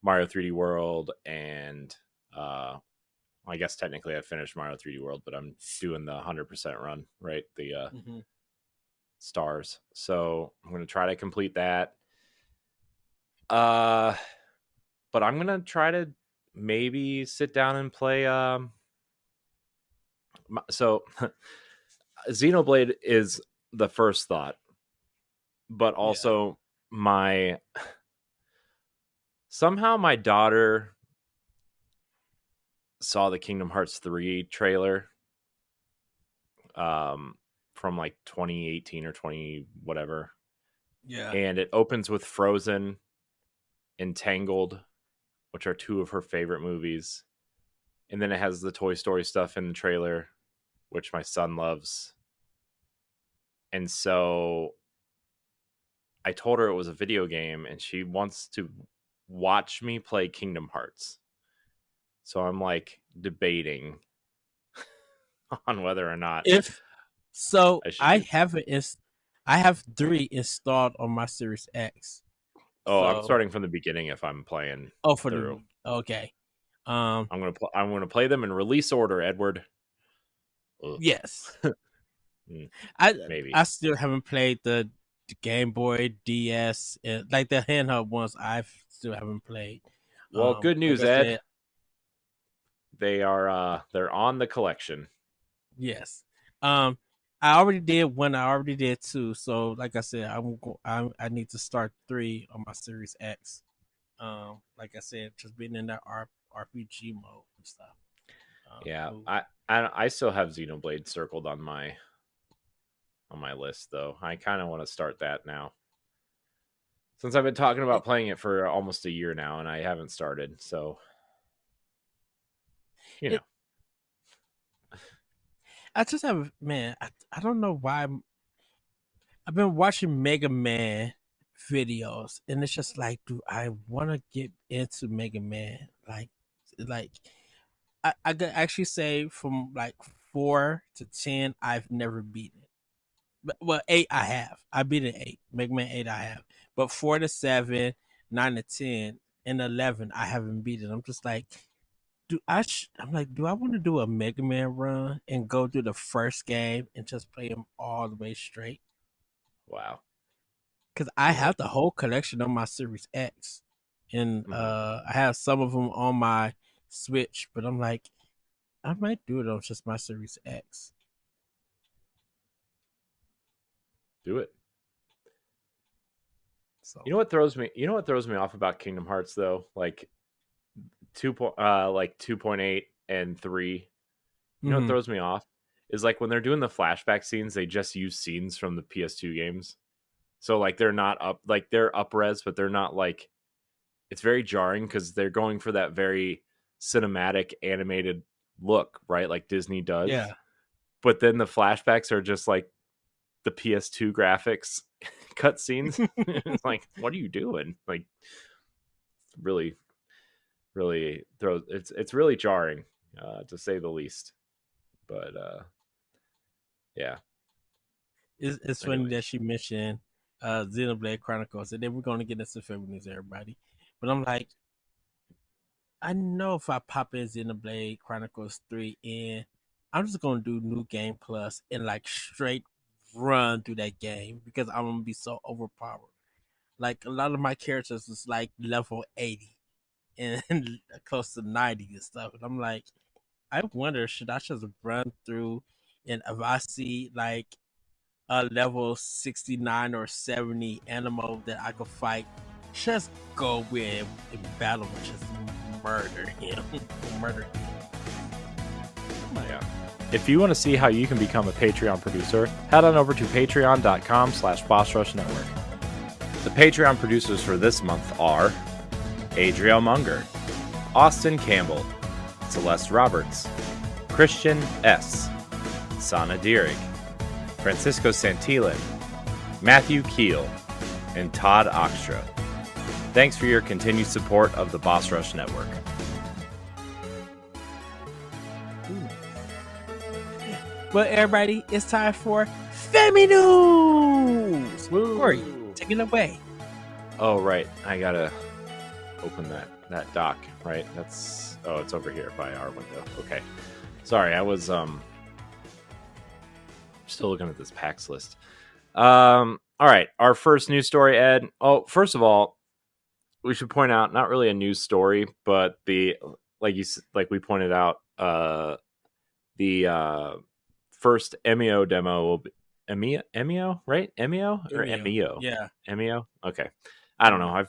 Mario 3D World, and I guess technically I finished Mario 3D World, but I'm doing the 100% run, right? The Mm-hmm. stars. So I'm gonna try to complete that. But I'm gonna try to maybe sit down and play. So Xenoblade is the first thought, but also my somehow my daughter saw the Kingdom Hearts 3 trailer from like 2018 or 20 whatever. Yeah. And it opens with Frozen and Tangled, which are two of her favorite movies. And then it has the Toy Story stuff in the trailer, which my son loves. And so I told her it was a video game and she wants to watch me play Kingdom Hearts. So I'm like debating on whether or not If so, I should I do. have it. I have 3 installed on my Series X. Oh, I'm So, starting from the beginning if I'm playing oh, for through. the okay. I'm gonna play them in release order, Edward. Ugh. Yes, Mm, I maybe. I still haven't played the Game Boy DS, and like the handheld ones. I still haven't played. Well, good Like news, I Ed. said, They're on the collection. yes. Um, I already did one. I already did two. So, like I said, I need to start 3 on my Series X. Like I said, just being in that RPG mode and stuff. Yeah, Cool. I still have Xenoblade circled on my list though. I kind of want to start that now. Since I've been talking about playing it for almost a year now and I haven't started. So, you know. It, I just have, man. I don't know why I've been watching Mega Man videos, and it's just like, do I want to get into Mega Man? Like I could actually say from like 4 to 10, I've never beaten it. But, well, 8 I have. I beat it 8. Mega Man 8 I have. But 4 to 7, 9 to 10, and 11 I haven't beaten. I'm just like, I'm like, do I want to do a Mega Man run and go through the first game and just play them all the way straight? Wow. Because I Do it. have the whole collection on my Series X, and Mhm. I have some of them on my Switch. But I'm like, I might do it on just my Series X. Do it. So You know what throws me? You know what throws me off about Kingdom Hearts though? Like 2.8 and 3. You know what mm-hmm. throws me off is like when they're doing the flashback scenes, they just use scenes from the PS2 games. So like they're not up, like they're up res, but they're not like, it's very jarring because they're going for that very cinematic animated look, right? Like Disney does. Yeah. But then the flashbacks are just like the PS2 graphics cutscenes. It's like, what are you doing? Like, really, really throws. It's really jarring, to say the least. But yeah. It's funny Anyway, that she mentioned Xenoblade Chronicles, and then we're going to get into film news, everybody. But I'm like, I know if I pop in Xenoblade Chronicles 3 in, I'm just going to do New Game Plus and like straight run through that game because I'm going to be so overpowered. Like a lot of my characters is like level 80 and close to 90 and stuff. And I'm like, I wonder, should I just run through and if I see like a level 69 or 70 animal that I could fight, just go in and battle and just murder him. Murder him. yeah. If you want to see how you can become a Patreon producer, head on over to patreon.com/BossRushNetwork. The Patreon producers for this month are Adriel Munger, Austin Campbell, Celeste Roberts, Christian S., Sana Dirrig, Francisco Santillan, Matthew Keel, and Todd Oxtra. Thanks for your continued support of the Boss Rush Network. Well, everybody, it's time for Family News. Corey, take it away. Oh, right. I gotta open that doc, right? It's over here by our window. Okay. Sorry, I was still looking at this PAX list. All right, our first news story, Ed. Oh, first of all, we should point out not really a news story, but like we pointed out, the first EMEO demo will be EMEO, right? EMEO or EMEO? Yeah. EMEO. Okay, I don't know.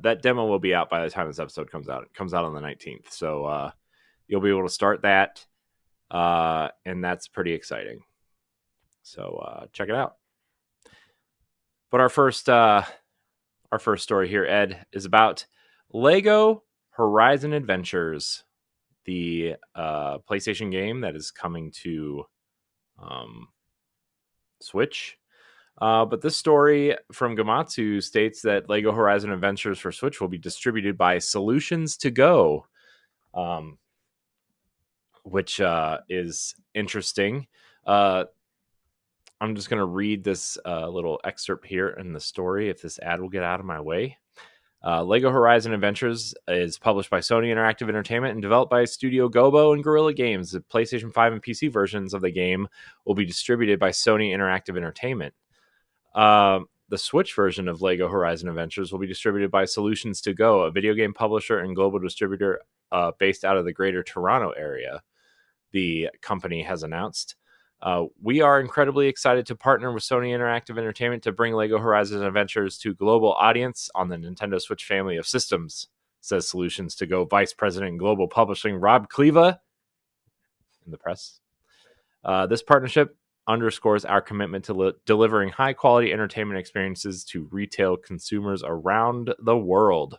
That demo will be out by the time this episode comes out. It comes out on the 19th, so you'll be able to start that, and that's pretty exciting. So check it out. But our first story here, Ed, is about Lego Horizon Adventures, the PlayStation game that is coming to Switch. But this story from Gamatsu states that Lego Horizon Adventures for Switch will be distributed by Solutions to Go, which is interesting. I'm just going to read this little excerpt here in the story if this ad will get out of my way. Lego Horizon Adventures is published by Sony Interactive Entertainment and developed by Studio Gobo and Guerrilla Games. The PlayStation 5 and PC versions of the game will be distributed by Sony Interactive Entertainment. The Switch version of Lego Horizon Adventures will be distributed by Solutions to Go, a video game publisher and global distributor based out of the Greater Toronto area, the company has announced. We are incredibly excited to partner with Sony Interactive Entertainment to bring Lego Horizon Adventures to global audience on the Nintendo Switch family of systems, says Solutions to Go Vice President and Global Publishing Rob Kleva in the press. This partnership underscores our commitment to delivering high-quality entertainment experiences to retail consumers around the world.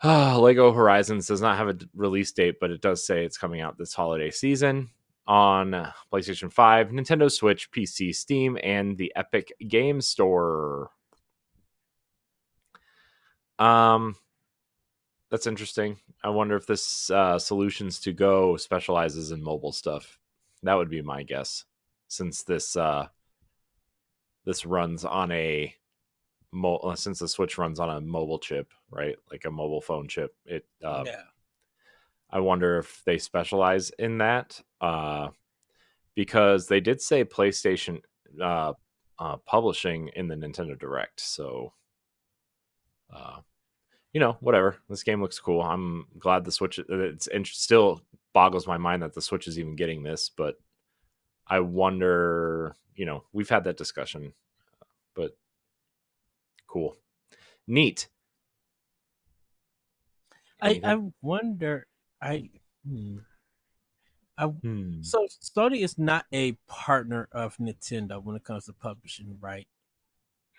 Lego Horizons does not have a release date, but it does say it's coming out this holiday season on PlayStation 5, Nintendo Switch, PC, Steam, and the Epic Games Store. That's interesting. I wonder if this Solutions to Go specializes in mobile stuff. That would be my guess, since this runs on since the Switch runs on a mobile chip, right? Like a mobile phone chip. Yeah. I wonder if they specialize in that, because they did say PlayStation publishing in the Nintendo Direct. So, whatever. This game looks cool. I'm glad the Switch. Still boggles my mind that the Switch is even getting this, but I wonder. We've had that discussion, but cool, neat. I wonder. So Sony is not a partner of Nintendo when it comes to publishing, right?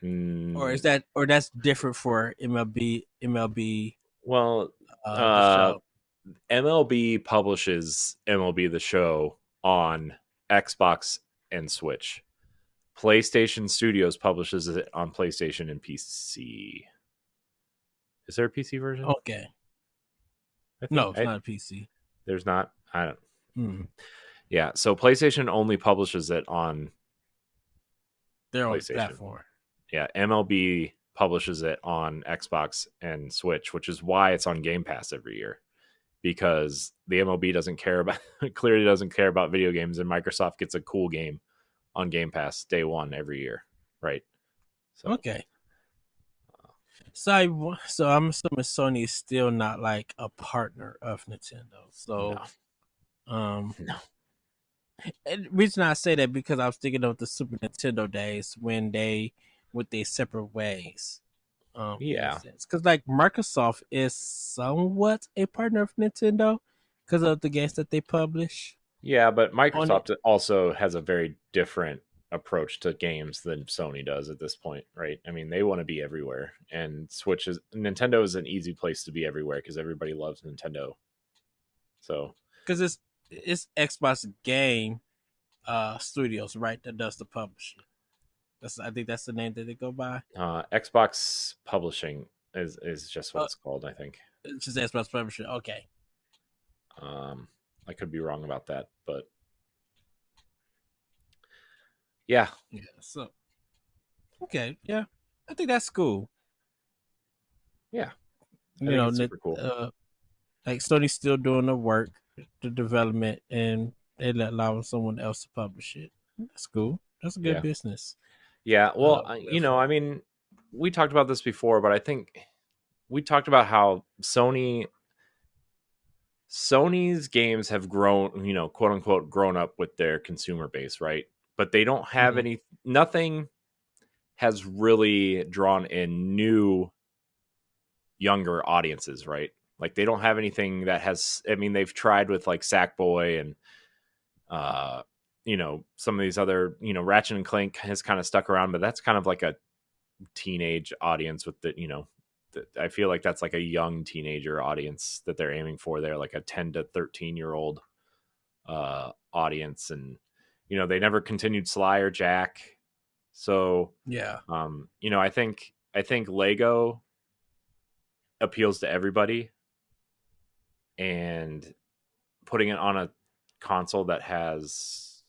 Or is that's different for MLB? Well, the show. MLB publishes MLB The Show on Xbox and Switch. PlayStation Studios publishes it on PlayStation and PC. Is there a PC version? Okay. I think No, it's not a PC. there's not. I don't. Mm. Yeah, so PlayStation only publishes it on Their own PlayStation. platform. Yeah, MLB publishes it on Xbox and Switch, which is why it's on Game Pass every year. Because the MLB doesn't care about clearly doesn't care about video games, and Microsoft gets a cool game on Game Pass day one every year, right? So Okay. So I'm assuming Sony is still not like a partner of Nintendo. So um no. and the reason I say that because I was thinking of the Super Nintendo days when they went their separate ways. Yeah. Because like Microsoft is somewhat a partner of Nintendo because of the games that they publish. Yeah, but On it. Microsoft also has a very different approach to games than Sony does at this point, right? I mean, they want to be everywhere, and Nintendo is an easy place to be everywhere because everybody loves Nintendo. So Because it's Xbox Game Studios, right? That does the publishing. I think that's the name that they go by. Xbox Publishing is just what it's called, I think. It's just Xbox Publishing. Okay. I could be wrong about that, but yeah. Yeah. So okay. Yeah. I think that's cool. Yeah. I You think know, it's super cool. like Sony's still doing the work, the development, and they allowing someone else to publish it. That's cool. That's a good business. Yeah. Well, I mean, we talked about this before, but I think we talked about how Sony's games have grown, quote unquote, grown up with their consumer base, right? But they don't have nothing has really drawn in new younger audiences, right? Like they don't have anything that has, I mean, they've tried with like Sackboy and some of these other, Ratchet and Clank has kind of stuck around, but that's kind of like a teenage audience with I feel like that's like a young teenager audience that they're aiming for there, like a 10 to 13-year-old audience. And they never continued Sly or Jack. So yeah. I think Lego appeals to everybody, and putting it on a console that has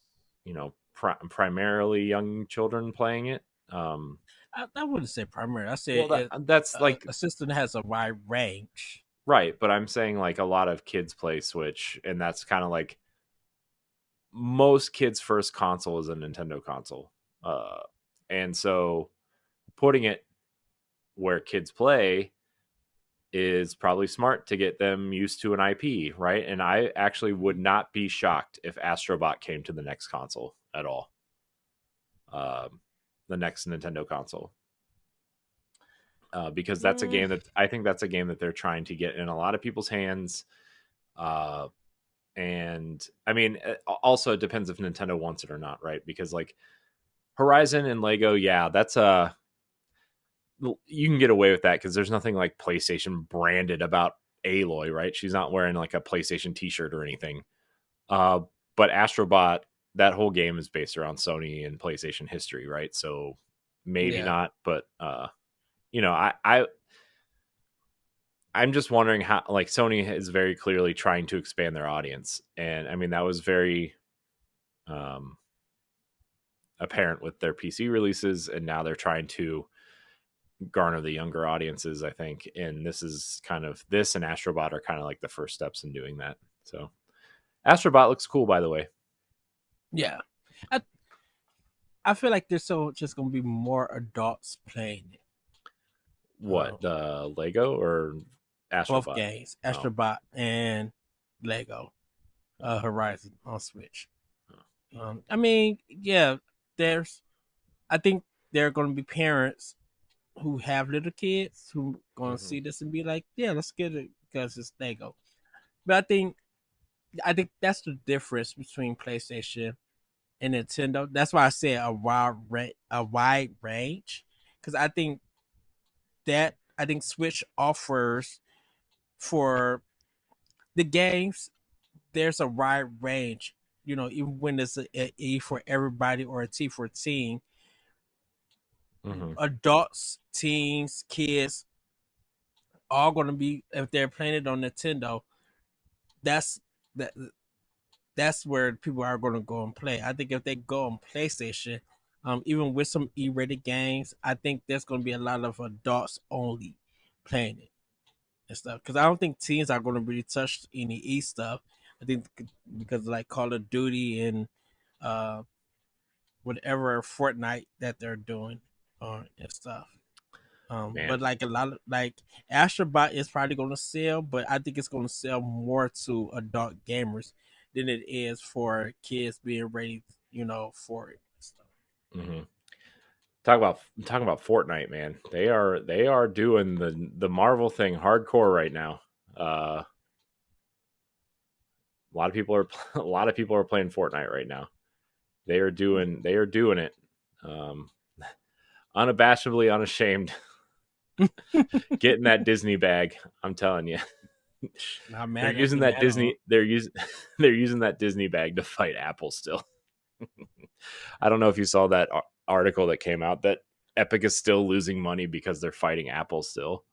primarily young children playing it. I wouldn't say primary. I say that's like a system that has a wide range. Right, but I'm saying like a lot of kids play Switch, and that's kind of like most kids' first console is a Nintendo console. And so putting it where kids play is probably smart to get them used to an IP, right? And I actually would not be shocked if Astrobot came to the next console at all. The next Nintendo console. Because that's a game that they're trying to get in a lot of people's hands. And I mean, also it depends if Nintendo wants it or not, right? Because like Horizon and Lego, yeah, that's you can get away with that because there's nothing like PlayStation branded about Aloy, right? She's not wearing like a PlayStation t-shirt or anything. But Astrobot, that whole game is based around Sony and PlayStation history, right? So maybe not, but I'm just wondering how, like, Sony is very clearly trying to expand their audience, and I mean that was very apparent with their PC releases, and now they're trying to garner the younger audiences, I think. And this and Astrobot are kind of like the first steps in doing that. So Astrobot looks cool, by the way. Yeah, I feel like there's just gonna be more adults playing it. What, Lego or Astrobot? Both games, Astrobot and Lego Horizon on Switch. I mean, yeah, I think there are going to be parents who have little kids who going to see this and be like, yeah, let's get it because it's Lego. But I think that's the difference between PlayStation and Nintendo. That's why I say a wide range, because I think Switch offers for the games. There's a wide range, even when it's a E for everybody or a T for teen. Adults, teens, kids, all going to be, if they're playing it on Nintendo, that's that that's where people are going to go and play. I think if they go on PlayStation, even with some E-rated games, I think there's going to be a lot of adults only playing it and stuff. Because I don't think teens are going to really touch any E stuff. I think because like Call of Duty and uh, whatever Fortnite that they're doing and stuff. But Man, like a lot of like Astrobot is probably going to sell, but I think it's going to sell more to adult gamers than it is for kids being ready, for it. So, hmm talking about Fortnite, man. They are doing the Marvel thing hardcore right now. A lot of people are a lot of people are playing Fortnite right now. They are doing it. Um, unabashedly unashamed, getting that Disney bag. I'm telling you, not they're mad at using them that at all. Disney. They're using they're using that Disney bag to fight Apple still. I don't know if you saw that article that came out that Epic is still losing money because they're fighting Apple still.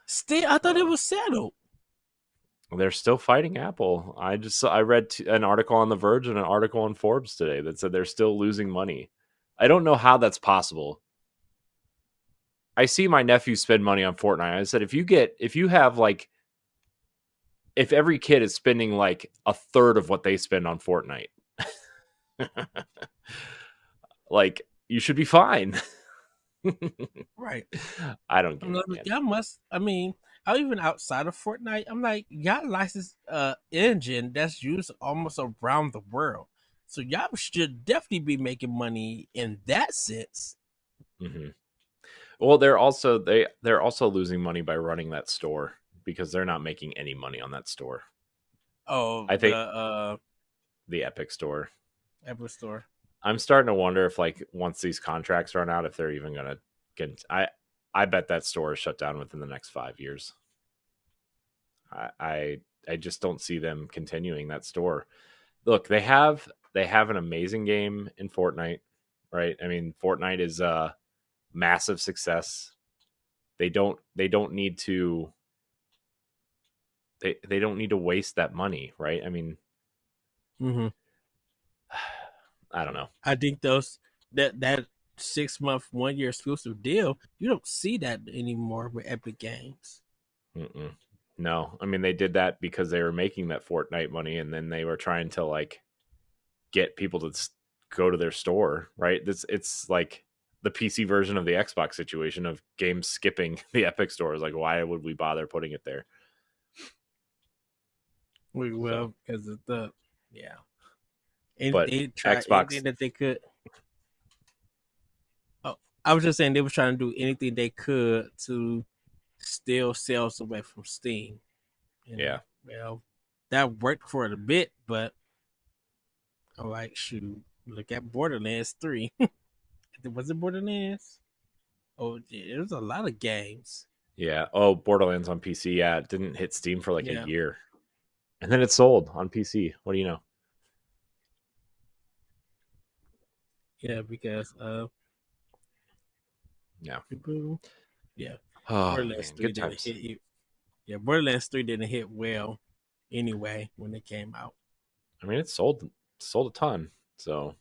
Still, I thought it Uh, was settled. they're still fighting Apple. I read an article on The Verge and an article on Forbes today that said they're still losing money. I don't know how that's possible. I see my nephew spend money on Fortnite. I said if every kid is spending like a third of what they spend on Fortnite, like you should be fine. Right. I don't I'm get it, like, man. y'all must. I mean, even outside of Fortnite, I'm like, y'all license engine that's used almost around the world. So y'all should definitely be making money in that sense. hmm Well, they're also losing money by running that store because they're not making any money on that store. Oh, I the think the Epic store. Apple Store. I'm starting to wonder if like once these contracts run out, if they're even gonna get. I bet that store is shut down within the next 5 years. I just don't see them continuing that store. Look, they have an amazing game in Fortnite, right? I mean, Fortnite is a massive success. They don't need to they don't need to waste that money, right? I mean, Mm-hmm. I don't know. I think that 6 month 1 year exclusive deal, you don't see that anymore with Epic Games. Mm-mm. No, I mean they did that because they were making that Fortnite money, and then they were trying to like get people to go to their store, right? It's like the PC version of the Xbox situation of games skipping the Epic store. Is like, why would we bother putting it there? So, Well, because of the yeah, but they tried Xbox, anything that they could. Oh, I was just saying they were trying to do anything they could to steal sales away from Steam, and yeah, well, that worked for a bit, but I'm like, shoot, look at Borderlands 3. Was it Borderlands? Oh, yeah, there's a lot of games. yeah. Oh, Borderlands on PC, yeah, it didn't hit Steam for like a Yeah, year, and then it sold on PC. What do you know? yeah, because Yeah. people, yeah, Oh Borderlands man, 3 good didn't times. hit you. Yeah, Borderlands 3 didn't hit well anyway when it came out. I mean, it sold a ton. So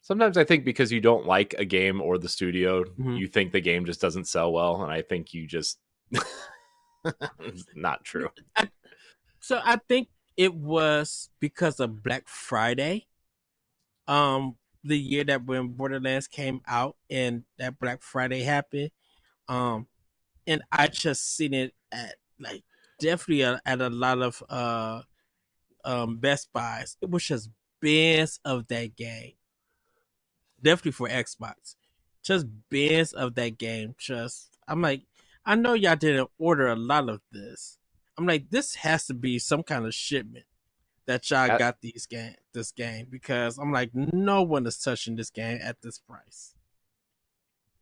sometimes I think because you don't like a game or the studio, Mm-hmm. you think the game just doesn't sell well, and I think you just it's not true. So I think it was because of Black Friday, the year that when Borderlands came out and that Black Friday happened. Um, and I just seen it at like definitely at a lot of Best Buys. It was just bins of that game. Definitely for Xbox. Just bins of that game. Just I'm like, I know y'all didn't order a lot of this. I'm like, this has to be some kind of shipment that y'all At, got this game because I'm like, no one is touching this game at this price.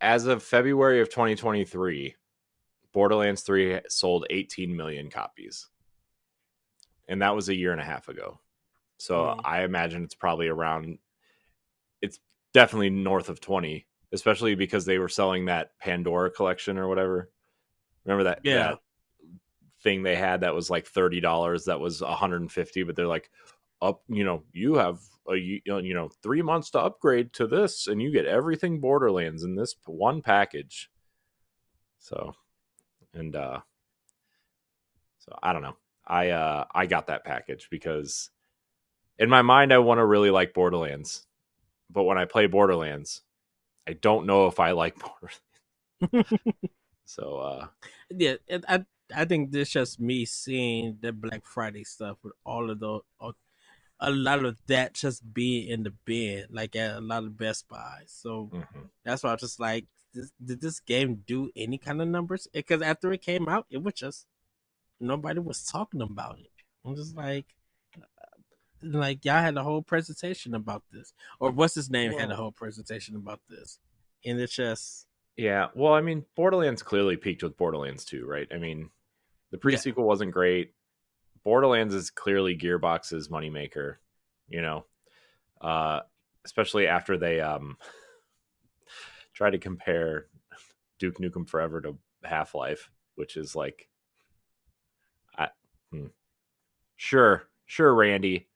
as of February of 2023, Borderlands 3 sold 18 million copies, and that was a year and a half ago. So Mm. I imagine it's probably around. It's definitely north of 20 especially because they were selling that Pandora collection or whatever. Remember that thing they had that was like $30, that was $150, but they're like, you have 3 months to upgrade to this, and you get everything Borderlands in this one package. So, and so I don't know. I got that package because in my mind I want to really like Borderlands, but when I play Borderlands, I don't know if I like Borderlands. So yeah, I think this just me seeing the Black Friday stuff with all of those, a lot of that just being in the bin, like at a lot of Best Buy. So that's why I was just like, did this game do any kind of numbers? Because after it came out, it was just nobody was talking about it. I'm just like y'all had a whole presentation about this, or what's his name had a whole presentation about this, and it's just yeah. Well, I mean, Borderlands clearly peaked with Borderlands 2, right? I mean, the pre-sequel wasn't great. Borderlands is clearly Gearbox's moneymaker, especially after they try to compare Duke Nukem Forever to Half-Life, which is like, sure, Randy,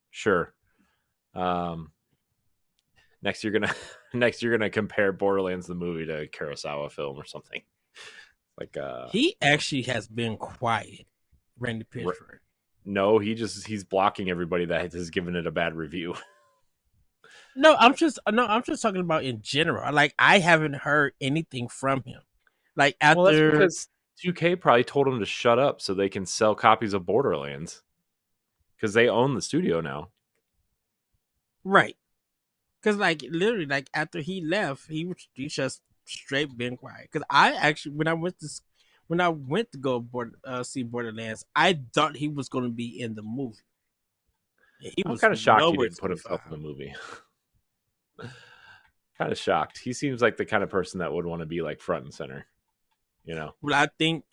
sure. Next you're gonna compare Borderlands the movie to a Kurosawa film or something. Like he actually has been quiet, Randy Pitchford. No, he's blocking everybody that has given it a bad review. No, I'm just talking about in general. Like, I haven't heard anything from him. Like, after, well, that's because 2K probably told him to shut up so they can sell copies of Borderlands because they own the studio now. Right. Because, like, literally, like, after he left, he just straight been quiet. Because I actually, when I went to go see Borderlands, I thought he was going to be in the movie. I'm kind of shocked he didn't put himself in the movie. Kind of shocked. He seems like the kind of person that would want to be like front and center, Well, I think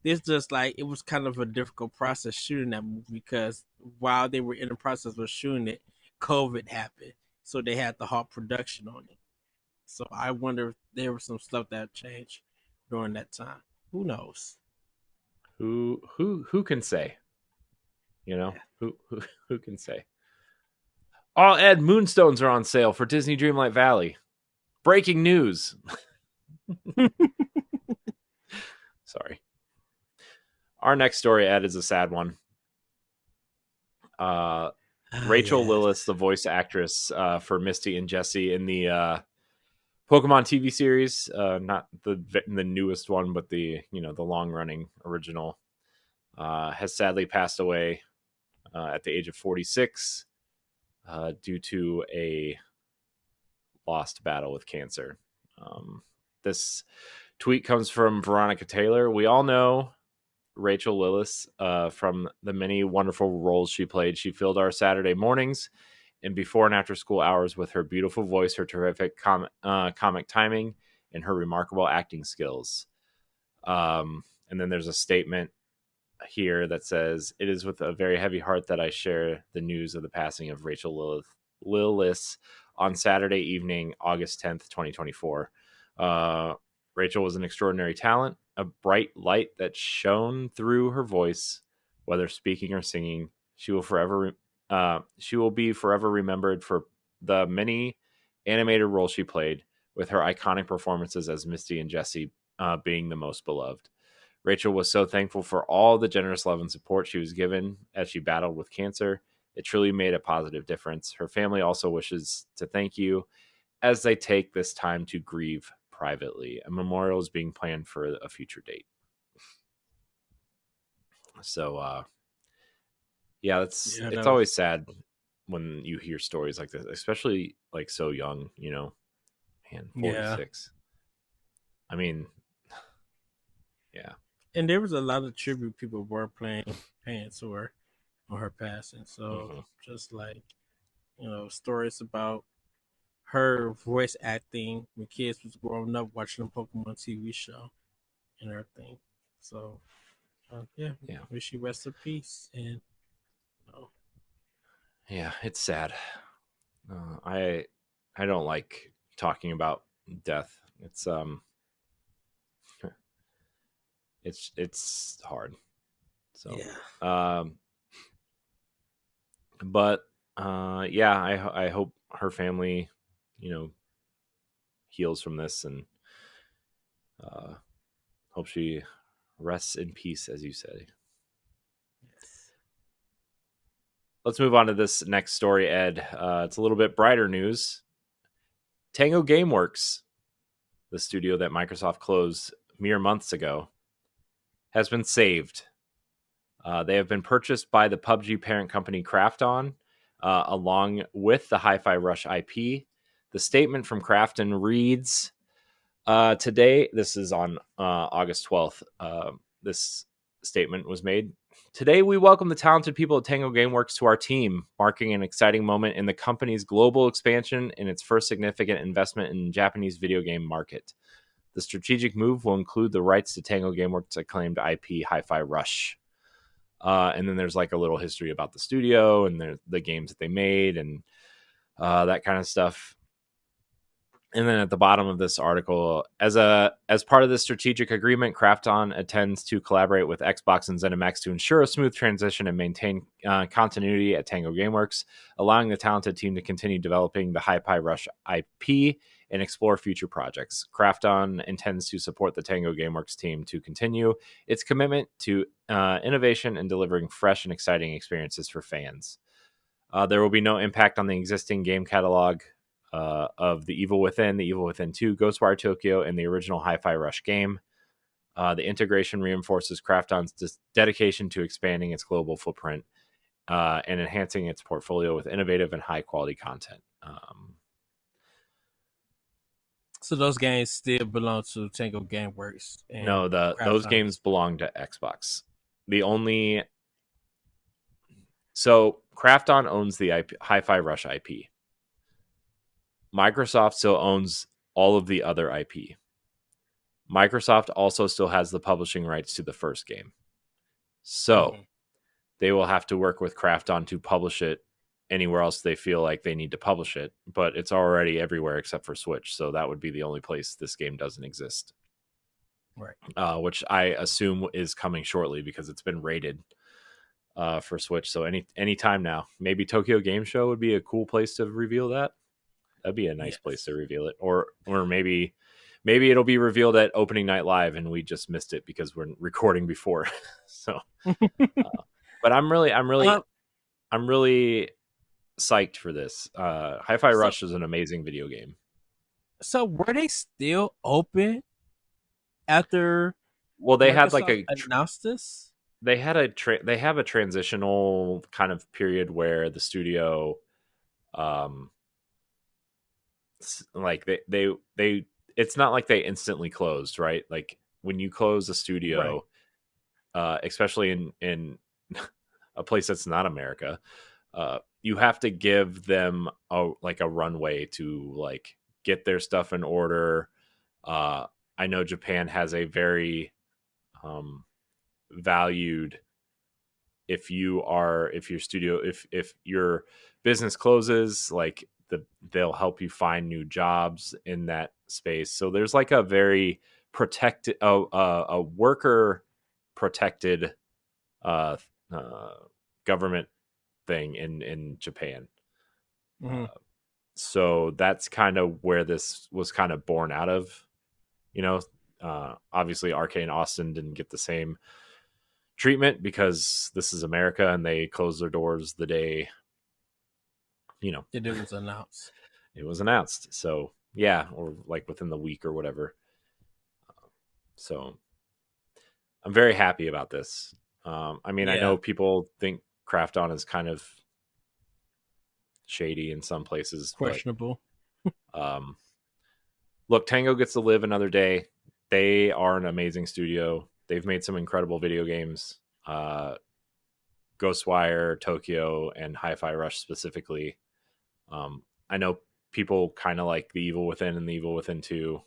it's just like it was kind of a difficult process shooting that movie because while they were in the process of shooting it, COVID happened, so they had to halt production on it. So I wonder if there was some stuff that changed during that time. Who knows? Who can say? Who can say? Oh, Ed, Moonstones are on sale for Disney Dreamlight Valley. Breaking news. Sorry. Our next story, Ed, is a sad one. Rachael Lillis, the voice actress for Misty and Jessie in the Pokemon TV series, not the newest one, but the long running original, has sadly passed away at the age of 46 due to a lost battle with cancer. This tweet comes from Veronica Taylor. We all know Rachael Lillis from the many wonderful roles she played. She filled our Saturday mornings and before and after school hours with her beautiful voice, her terrific comic timing, and her remarkable acting skills. And then there's a statement here that says, "It is with a very heavy heart that I share the news of the passing of Rachael Lillis on Saturday evening, August 10th, 2024. Rachael was an extraordinary talent, a bright light that shone through her voice, whether speaking or singing. She will be forever remembered for the many animated roles she played, with her iconic performances as Misty and Jessie being the most beloved. Rachael was so thankful for all the generous love and support she was given as she battled with cancer. It truly made a positive difference. Her family also wishes to thank you as they take this time to grieve privately. A memorial is being planned for a future date." So, it's always sad when you hear stories like this, especially like so young, man, 46. Yeah. I mean, yeah. And there was a lot of tribute people were paying to her on her passing. So just like, stories about her voice acting when kids was growing up watching the Pokemon TV show and everything. So wish you rest in peace. And yeah, it's sad. I I don't like talking about death. It's hard. So, Yeah. but yeah, I hope her family, heals from this, and hope she rests in peace, as you say. Yes. Let's move on to this next story, Ed. It's a little bit brighter news. Tango Gameworks, the studio that Microsoft closed mere months ago, has been saved. They have been purchased by the PUBG parent company Krafton, along with the Hi-Fi Rush IP. The statement from Krafton reads, today, this is on August 12th, this statement was made. Today, we welcome the talented people at Tango Gameworks to our team, marking an exciting moment in the company's global expansion and its first significant investment in the Japanese video game market. The strategic move will include the rights to Tango Gameworks' acclaimed IP Hi-Fi Rush. And then there's like a little history about the studio and the games that they made and that kind of stuff. And then at the bottom of this article, as part of the strategic agreement, Krafton intends to collaborate with Xbox and ZeniMax to ensure a smooth transition and maintain continuity at Tango Gameworks, allowing the talented team to continue developing the Hi-Fi Rush IP and explore future projects. Krafton intends to support the Tango Gameworks team to continue its commitment to innovation and delivering fresh and exciting experiences for fans. There will be no impact on the existing game catalog of The Evil Within, The Evil Within 2, Ghostwire Tokyo, and the original Hi-Fi Rush game. The integration reinforces Krafton's dedication to expanding its global footprint and enhancing its portfolio with innovative and high-quality content. So those games still belong to Tango Gameworks. No, those games belong to Xbox. So Krafton owns the Hi-Fi Rush IP. Microsoft still owns all of the other IP. Microsoft also still has the publishing rights to the first game. So they will have to work with Krafton to publish it anywhere else they feel like they need to publish it. But it's already everywhere except for Switch. So that would be the only place this game doesn't exist. Right. Which I assume is coming shortly because it's been rated for Switch. So any time now. Maybe Tokyo Game Show would be a cool place to reveal that. That'd be a nice place to reveal it, or maybe it'll be revealed at opening night live, and we just missed it because we're recording before. So, but I'm really psyched for this. Hi-Fi Rush is an amazing video game. So were they still open after? Well, they Microsoft had announced this. They had they have a transitional kind of period where the studio, like they it's not like they instantly closed, right? Like when you close a studio, especially in a place that's not America, you have to give them a runway to like get their stuff in order. I know Japan has a very valued, if your business closes, like they'll help you find new jobs in that space. So there's like a very protected, a worker protected government thing in Japan. So that's kind of where this was kind of born out of. Obviously Arcane Austin didn't get the same treatment because this is America and they closed their doors the day it was announced. It was announced. So yeah, or like within the week or whatever. So I'm very happy about this. I know people think Krafton is kind of shady in some places, questionable. But, look, Tango gets to live another day. They are an amazing studio. They've made some incredible video games. Ghostwire, Tokyo, and Hi-Fi Rush specifically. I know people kind of like The Evil Within and The Evil Within 2.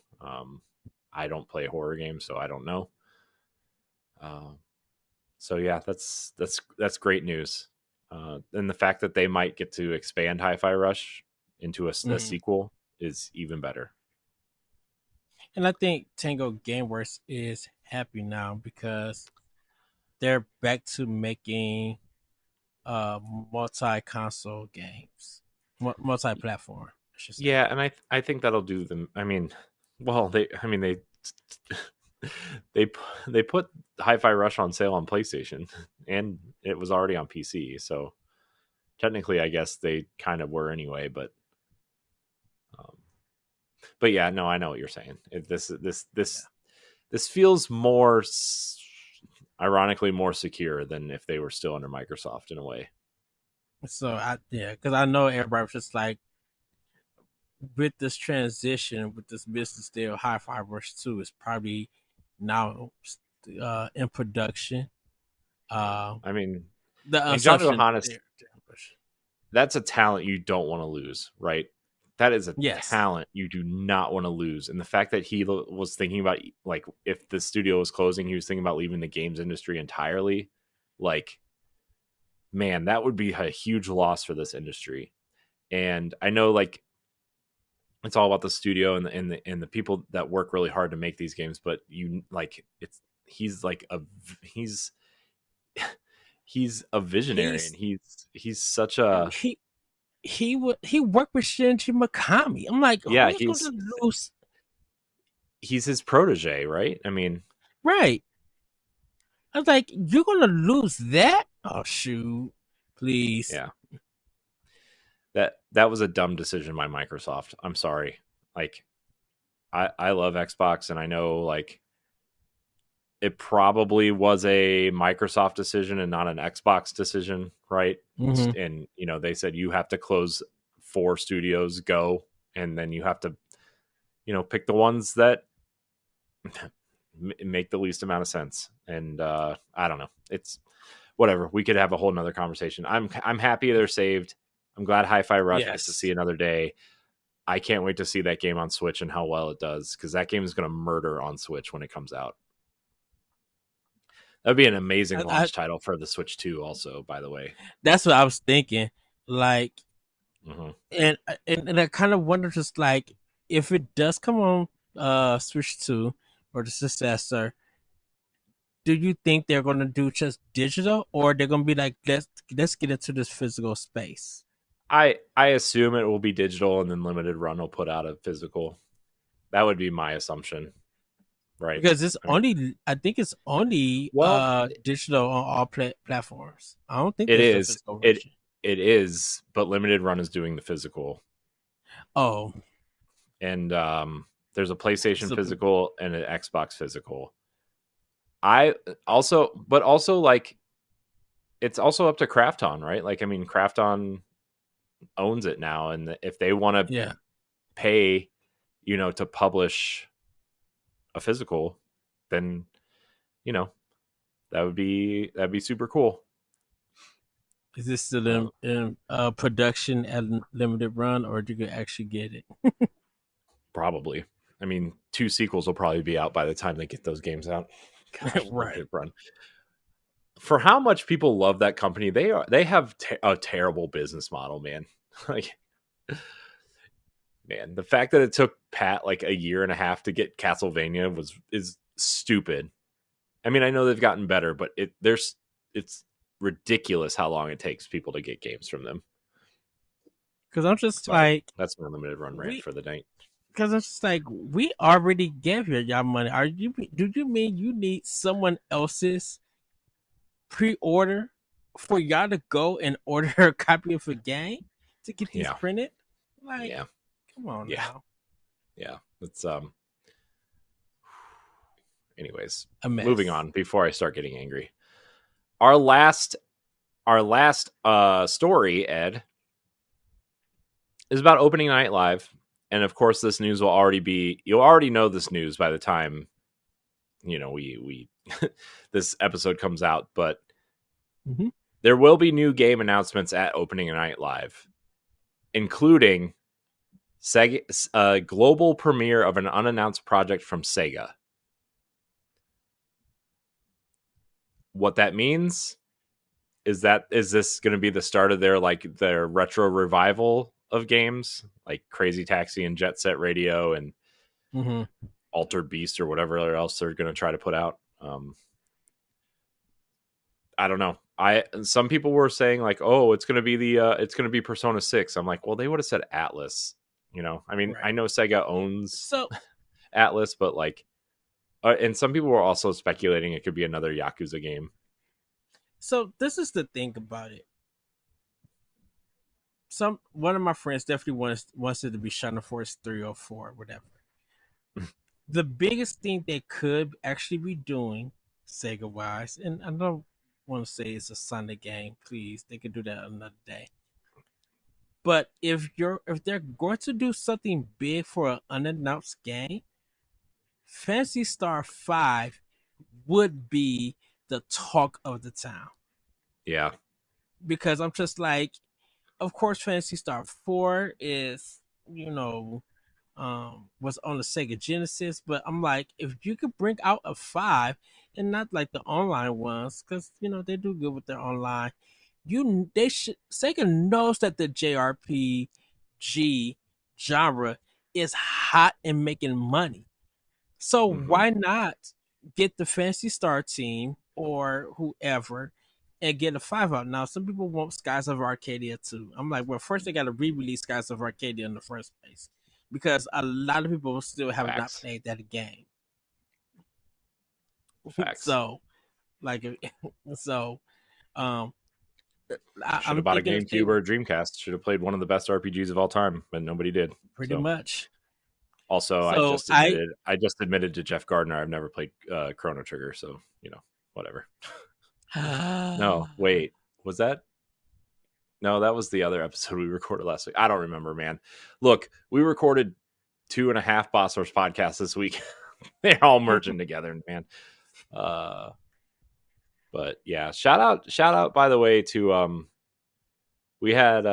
I don't play horror games, so I don't know. So yeah, that's great news. And the fact that they might get to expand Hi-Fi Rush into a sequel is even better. And I think Tango Gameworks is happy now because they're back to making multi-console games, multi-platform, I should say. Yeah, and I think that'll do them. I mean, well, they they put Hi-Fi Rush on sale on PlayStation, and it was already on PC. So technically, I guess they kind of were anyway. Um, but yeah, no, I know what you're saying. This feels more, ironically, more secure than if they were still under Microsoft in a way. So because I know everybody was just like, with this transition, with this business deal, Hi-Fi Rush 2 is probably now in production. I mean, The and John assumption, Johannes, that's a talent you don't want to lose, right? That is a yes, talent you do not want to lose. And the fact that he was thinking about, like, if the studio was closing, he was thinking about leaving the games industry entirely. Like, man, that would be a huge loss for this industry. And I know, like, it's all about the studio and the people that work really hard to make these games, but he's like he's he's a visionary, and he's he's such a he worked with Shinji Mikami. I'm like, yeah, who's going to lose? he's his protege, right? I mean, Right. I was like, you're going to lose that? Oh, shoot. Please. yeah, that was a dumb decision by Microsoft. I'm sorry. Like, I love Xbox, and I know, like, it probably was a Microsoft decision and not an Xbox decision, right? Mm-hmm. And they said you have to close 4 studios, go, and then you have to pick the ones that make the least amount of sense. And I don't know, it's whatever. We could have a whole nother conversation. I'm happy they're saved. I'm glad Hi-Fi Rush gets to see another day. I can't wait to see that game on Switch and how well it does, because that game is going to murder on Switch when it comes out. That'd be an amazing launch title for the Switch 2 also, by the way. That's what I was thinking. Like, mm-hmm. and I kind of wonder, just like, if it does come on Switch 2 or the successor, do you think they're going to do just digital, or they're going to be like, let's get into this physical space? I assume it will be digital, and then Limited Run will put out a physical. That would be my assumption, right? Because I think it's only digital on all platforms. I don't think it is. A physical version. It is, but Limited Run is doing the physical. Oh, and there's a PlayStation physical and an Xbox physical. But also, like, it's also up to Krafton, right? Like, I mean, Krafton owns it now, and if they want to pay, to publish a physical, then that'd be super cool. Is this still in production at Limited Run, or do you actually get it? Probably. I mean, 2 sequels will probably be out by the time they get those games out. Gosh, right. Limited Run. For how much people love that company, they have a terrible business model, man. Like, man, the fact that it took Pat like a year and a half to get Castlevania is stupid. I mean, I know they've gotten better, but it's ridiculous how long it takes people to get games from them. Because I'm just like, that's my Limited Run rant for the night. Because I'm just like, we already gave y'all money. Do you mean you need someone else's pre-order for y'all to go and order a copy of a game to get these printed? Like, come on now. Yeah, it's anyways, moving on before I start getting angry. Our last story, Ed, is about opening night live. And of course, this news will you'll already know this news by the time we this episode comes out, but there will be new game announcements at opening night live, including Sega, global premiere of an unannounced project from Sega. What that means is this going to be the start of their retro revival of games like Crazy Taxi and Jet Set Radio and Altered Beast or whatever else they're going to try to put out. I don't know. Some people were saying like, oh, it's going to be Persona 6. I'm like, well, they would have said Atlas. I mean, right. I know Sega owns Atlas, but like, and some people were also speculating it could be another Yakuza game. So this is the thing about it. One of my friends definitely wants it to be Shadow Force 3 or 4, whatever. The biggest thing they could actually be doing, Sega wise, and I don't want to say it's a Sunday game, please. They could do that another day. But if they're going to do something big for an unannounced game, Phantasy Star 5 would be the talk of the town. Yeah. Because I'm just like, of course, Phantasy Star 4 is, was on the Sega Genesis, but I'm like, if you could bring out a 5 and not like the online ones, because they do good with their online. Sega knows that the JRPG genre is hot and making money. So why not get the Phantasy Star team or whoever and get a 5 out? Now, some people want Skies of Arcadia too. I'm like, well, first they got to re-release Skies of Arcadia in the first place because a lot of people still have not played that game. Facts. So, should have bought a GameCube or a Dreamcast. Should have played one of the best RPGs of all time, but nobody did. Pretty much. Also, I just admitted to Jeff Gardner I've never played Chrono Trigger, so whatever. No, wait, was that? No, that was the other episode we recorded last week. I don't remember, man. Look, we recorded 2.5 Boss Rush podcasts this week. They're all merging together, man. But yeah, shout out by the way to we had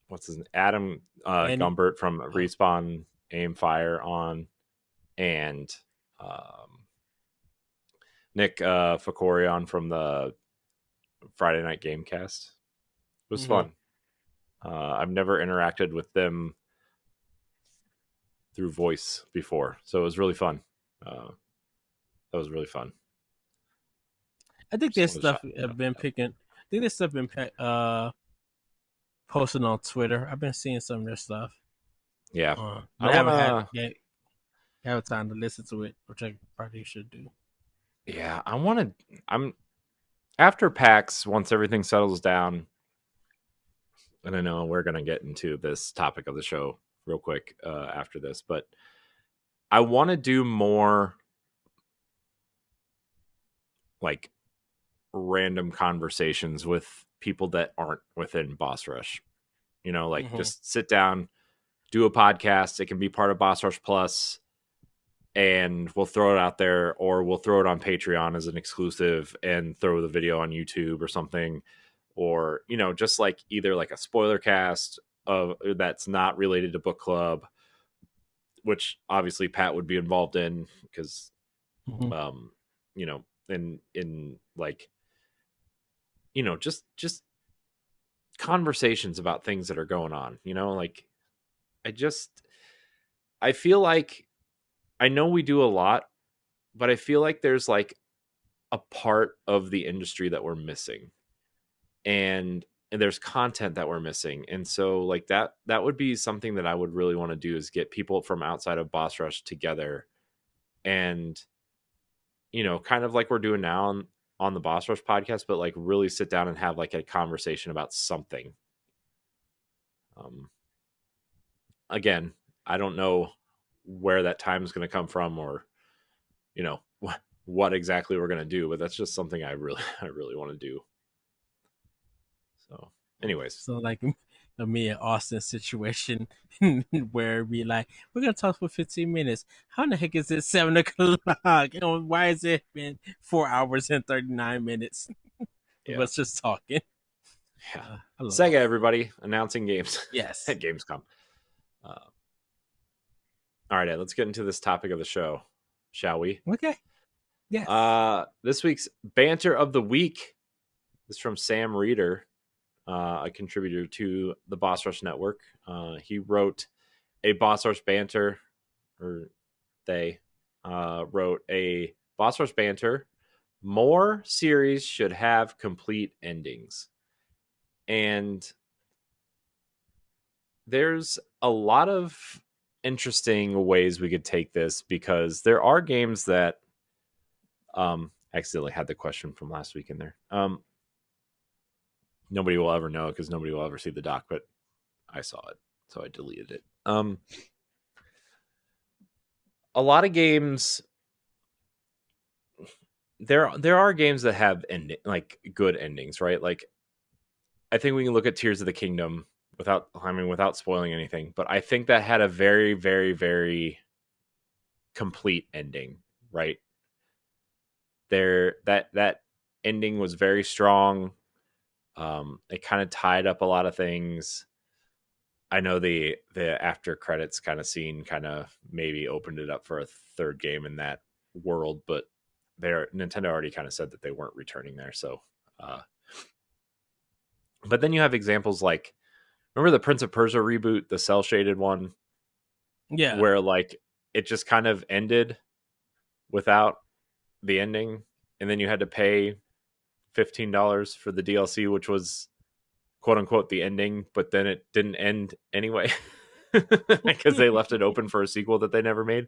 what's his name? Adam Gumbert from Respawn Aim Fire on, and Nick Fakorian from the Friday Night Gamecast. It was fun. I've never interacted with them through voice before, so it was really fun. That was really fun. I think this stuff have been picking. I think this stuff been posting on Twitter. I've been seeing some of their stuff. Yeah, I haven't had time to listen to it, which I probably should do. Yeah, I'm after PAX, once everything settles down, and I know we're gonna get into this topic of the show real quick after this, but I want to do more like random conversations with people that aren't within Boss Rush. Just sit down, do a podcast. It can be part of Boss Rush Plus, and we'll throw it out there, or we'll throw it on Patreon as an exclusive and throw the video on YouTube or something, or just like either like a spoiler cast of that's not related to book club, which obviously Pat would be involved in because in like just conversations about things that are going on. Like I feel like I know we do a lot, but I feel like there's like a part of the industry that we're missing, and there's content that we're missing. And so like that would be something that I would really want to do, is get people from outside of Boss Rush together and, kind of like we're doing now on the Boss Rush podcast, but like really sit down and have like a conversation about something. Again, I don't know where that time is going to come from, or what exactly we're going to do, but that's just something I really want to do. So anyways, so like a me and Austin situation where we like, we're gonna talk for 15 minutes. How in the heck is it 7 o'clock? Why is it been 4 hours and 39 minutes? Yeah. Let's just talking. Yeah, Sega, everybody announcing games. Yes, at Gamescom. All right, Ed, let's get into this topic of the show, shall we? Okay. Yes. This week's banter of the week is from Sam Reeder. a contributor to the Boss Rush Network. He wrote a Boss Rush Banter, or they wrote a Boss Rush Banter. More series should have complete endings. And there's a lot of interesting ways we could take this, because there are games that accidentally had the question from last week in there. Nobody will ever know because nobody will ever see the doc, but I saw it, so I deleted it. A lot of games, there are games that have good endings, right? Like, I think we can look at Tears of the Kingdom without spoiling anything, but I think that had a very, very, very complete ending, right? That ending was very strong. It kind of tied up a lot of things. I know the after credits kind of scene kind of maybe opened it up for a third game in that world, but Nintendo already kind of said that they weren't returning there. So, but then you have examples like, remember the Prince of Persia reboot, the cell shaded one? Yeah. Where like it just kind of ended without the ending, and then you had to pay $15 for the DLC, which was quote unquote the ending, but then it didn't end anyway because they left it open for a sequel that they never made.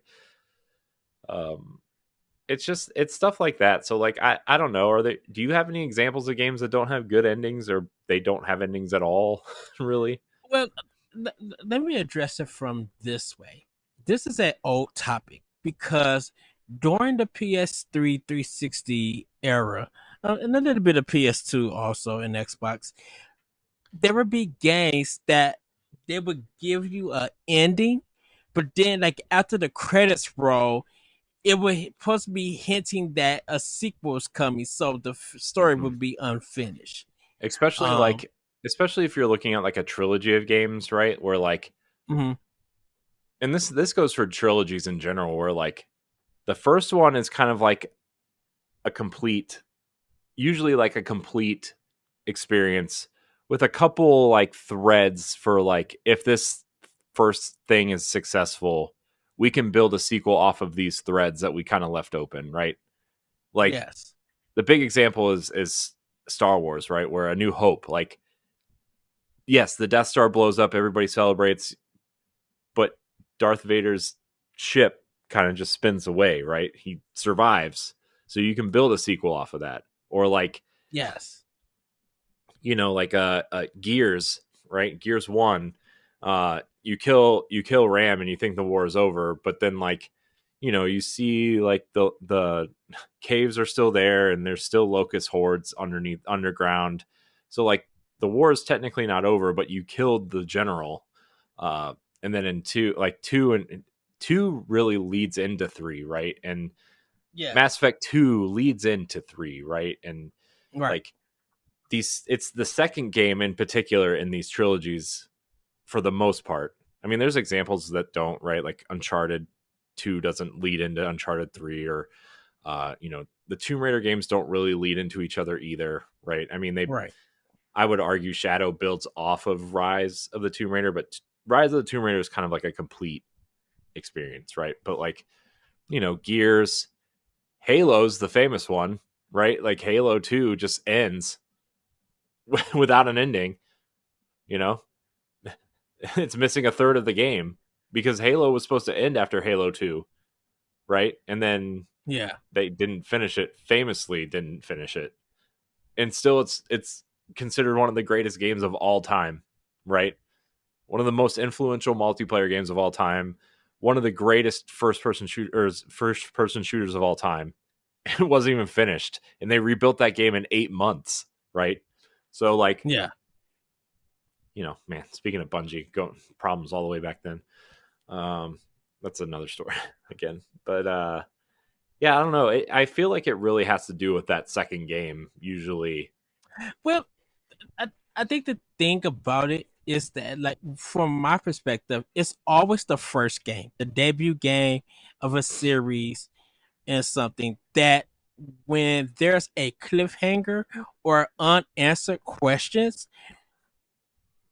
It's stuff like that. So like I don't know, do you have any examples of games that don't have good endings, or they don't have endings at all? Really? Well, let me address it from this way. This is an old topic because during the PS3 360 era, and a little bit of PS2 also and Xbox, there would be games that they would give you an ending, but then like after the credits roll, it was supposed to be hinting that a sequel is coming, so the story would be unfinished. Especially especially if you're looking at like a trilogy of games, right? Where like, and this goes for trilogies in general, where like the first one is kind of like usually like a complete experience with a couple like threads for like, if this first thing is successful, we can build a sequel off of these threads that we kind of left open, right? Like, yes, the big example is Star Wars, right? Where A New Hope, like, yes, the Death Star blows up, everybody celebrates, but Darth Vader's ship kind of just spins away, right? He survives. So you can build a sequel off of that. Or like, yes, like Gears, right? Gears 1, you kill Ram and you think the war is over, but then like, you see like the caves are still there and there's still locust hordes underground. So like the war is technically not over, but you killed the general. And then in two really leads into 3, right? And yeah, Mass Effect 2 leads into 3, right? And right, like it's the second game in particular in these trilogies for the most part. I mean, there's examples that don't, right? Like Uncharted 2 doesn't lead into Uncharted 3, or the Tomb Raider games don't really lead into each other either, right? I mean, right. I would argue Shadow builds off of Rise of the Tomb Raider, but Rise of the Tomb Raider is kind of like a complete experience, right? But like, Gears, Halo's the famous one, right? Like Halo 2 just ends without an ending. It's missing a third of the game because Halo was supposed to end after Halo 2, right? And then they didn't finish it, famously didn't finish it. And still it's considered one of the greatest games of all time, right? One of the most influential multiplayer games of all time, one of the greatest first-person shooters of all time. It wasn't even finished, and they rebuilt that game in 8 months, right? So like, man, speaking of Bungie, problems all the way back then. That's another story again. But yeah, I don't know. I feel like it really has to do with that second game usually. Well, I think the thing about it is that, like, from my perspective, it's always the first game, the debut game of a series, and something that when there's a cliffhanger or unanswered questions,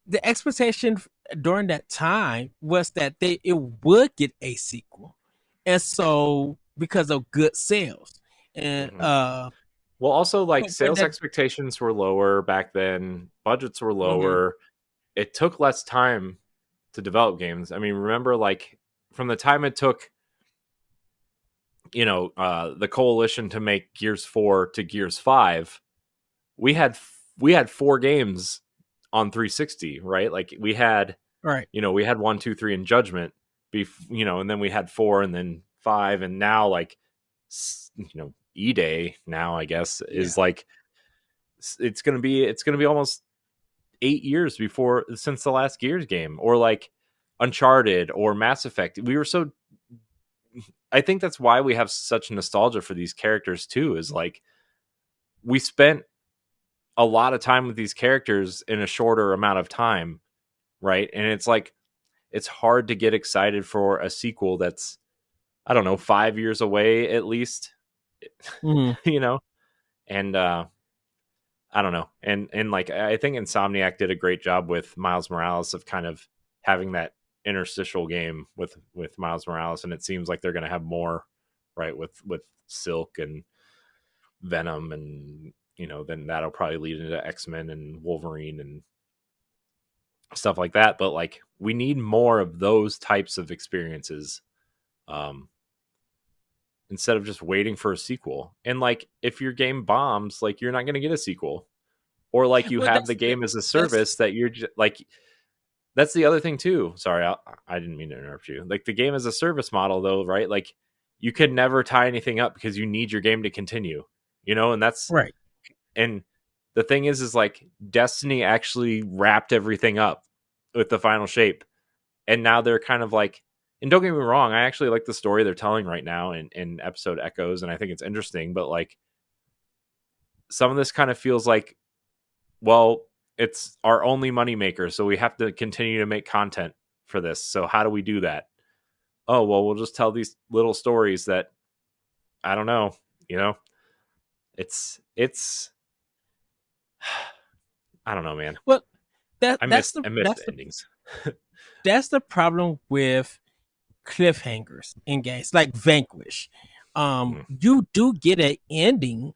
the expectation during that time was that it would get a sequel, and so because of good sales, and Mhm. Well, also like but where sales that expectations were lower back then, budgets were mhm, lower. It took less time to develop games. I mean, remember like from the time it took, the coalition to make Gears 4 to Gears 5, we had we had 4 games on 360, right? Like right, we had 1, 2, 3 in Judgment, and then we had 4 and then 5, and now like E-Day now I guess yeah, is like it's gonna be almost 8 years before since the last Gears game, or like Uncharted or Mass Effect. I think that's why we have such nostalgia for these characters too. Is like we spent a lot of time with these characters in a shorter amount of time, right? And it's like it's hard to get excited for a sequel that's, I don't know, 5 years away at least, mhm. you know. And I don't know, and like I think Insomniac did a great job with Miles Morales of kind of having that interstitial game with Miles Morales, and it seems like they're going to have more, right, with Silk and Venom, and then that'll probably lead into X-Men and Wolverine and stuff like that. But like we need more of those types of experiences, um, instead of just waiting for a sequel. And like if your game bombs, like you're not going to get a sequel, or like you Well, have the game as a service that's that you're like. That's the other thing too. Sorry, I didn't mean to interrupt you. Like the game as a service model, though, right? Like you can never tie anything up because you need your game to continue. And right. and the thing is like Destiny actually wrapped everything up with the final shape, and now they're kind of like. And don't get me wrong, I actually like the story they're telling right now in episode Echoes, and I think it's interesting. But like some of this kind of feels like, well, it's our only moneymaker, so we have to continue to make content for this. So how do we do that? Oh, well, we'll just tell these little stories that I don't know, you know. It's I don't know, man. Well, that I that's miss the I miss the endings. that's the problem with cliffhangers in games like Vanquish. Mm. You do get an ending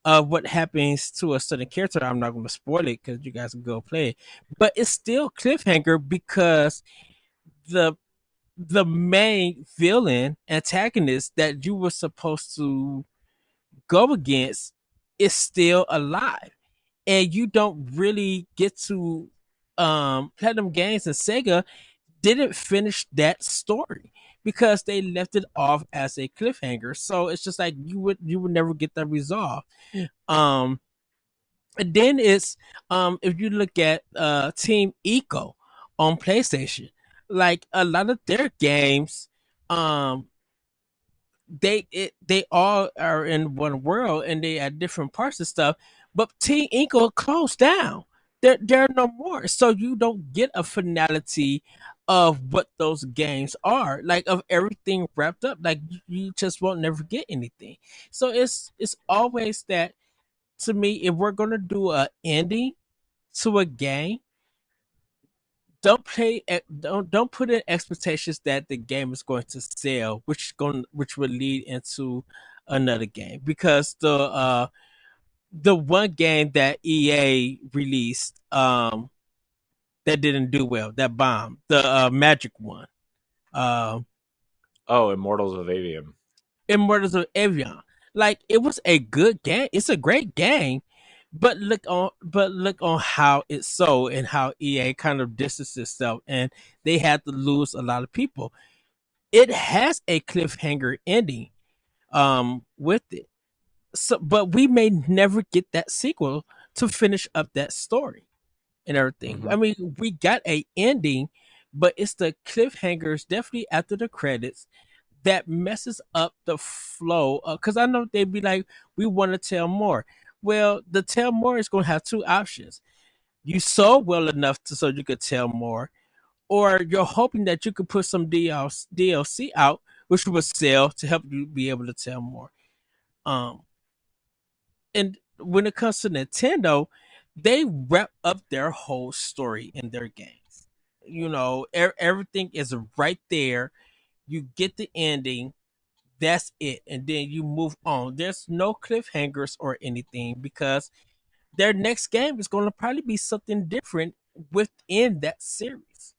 of what happens to a certain character. I'm not going to spoil it because you guys can go play it, but it's still cliffhanger because the the main villain antagonist that you were supposed to go against is still alive, and you don't really get to Platinum Games and Sega didn't finish that story because they left it off as a cliffhanger. So it's just like you would never get that resolved. Um and then it's if you look at Team Eco on PlayStation, like a lot of their games, um they all are in one world and they are different parts of stuff, but Team Eco closed down. There are no more, so you don't get a finality of what those games are, like of everything wrapped up. Like you just won't never get anything. So it's always that, to me, if we're gonna do a ending to a game, don't put in expectations that the game is going to sell, which will lead into another game, because the one game that EA released that didn't do well, that bomb, the Magic one, um Oh, Immortals of Avium. Immortals of Evian. Like, it was a good game. It's a great game, but look on how it sold and how EA kind of distanced itself, and they had to lose a lot of people. It has a cliffhanger ending with it. So, but we may never get that sequel to finish up that story and everything. Mm-hmm. I mean, we got a ending, but it's the cliffhangers definitely after the credits that messes up the flow. Because I know they'd be like, we want to tell more. Well, the tell more is going to have two options. You sold well enough so you could tell more, or you're hoping that you could put some DLC out, which would sell to help you be able to tell more. Um, and when it comes to Nintendo, they wrap up their whole story in their games. You know, everything is right there. You get the ending. That's it, and then you move on. There's no cliffhangers or anything because their next game is going to probably be something different within that series.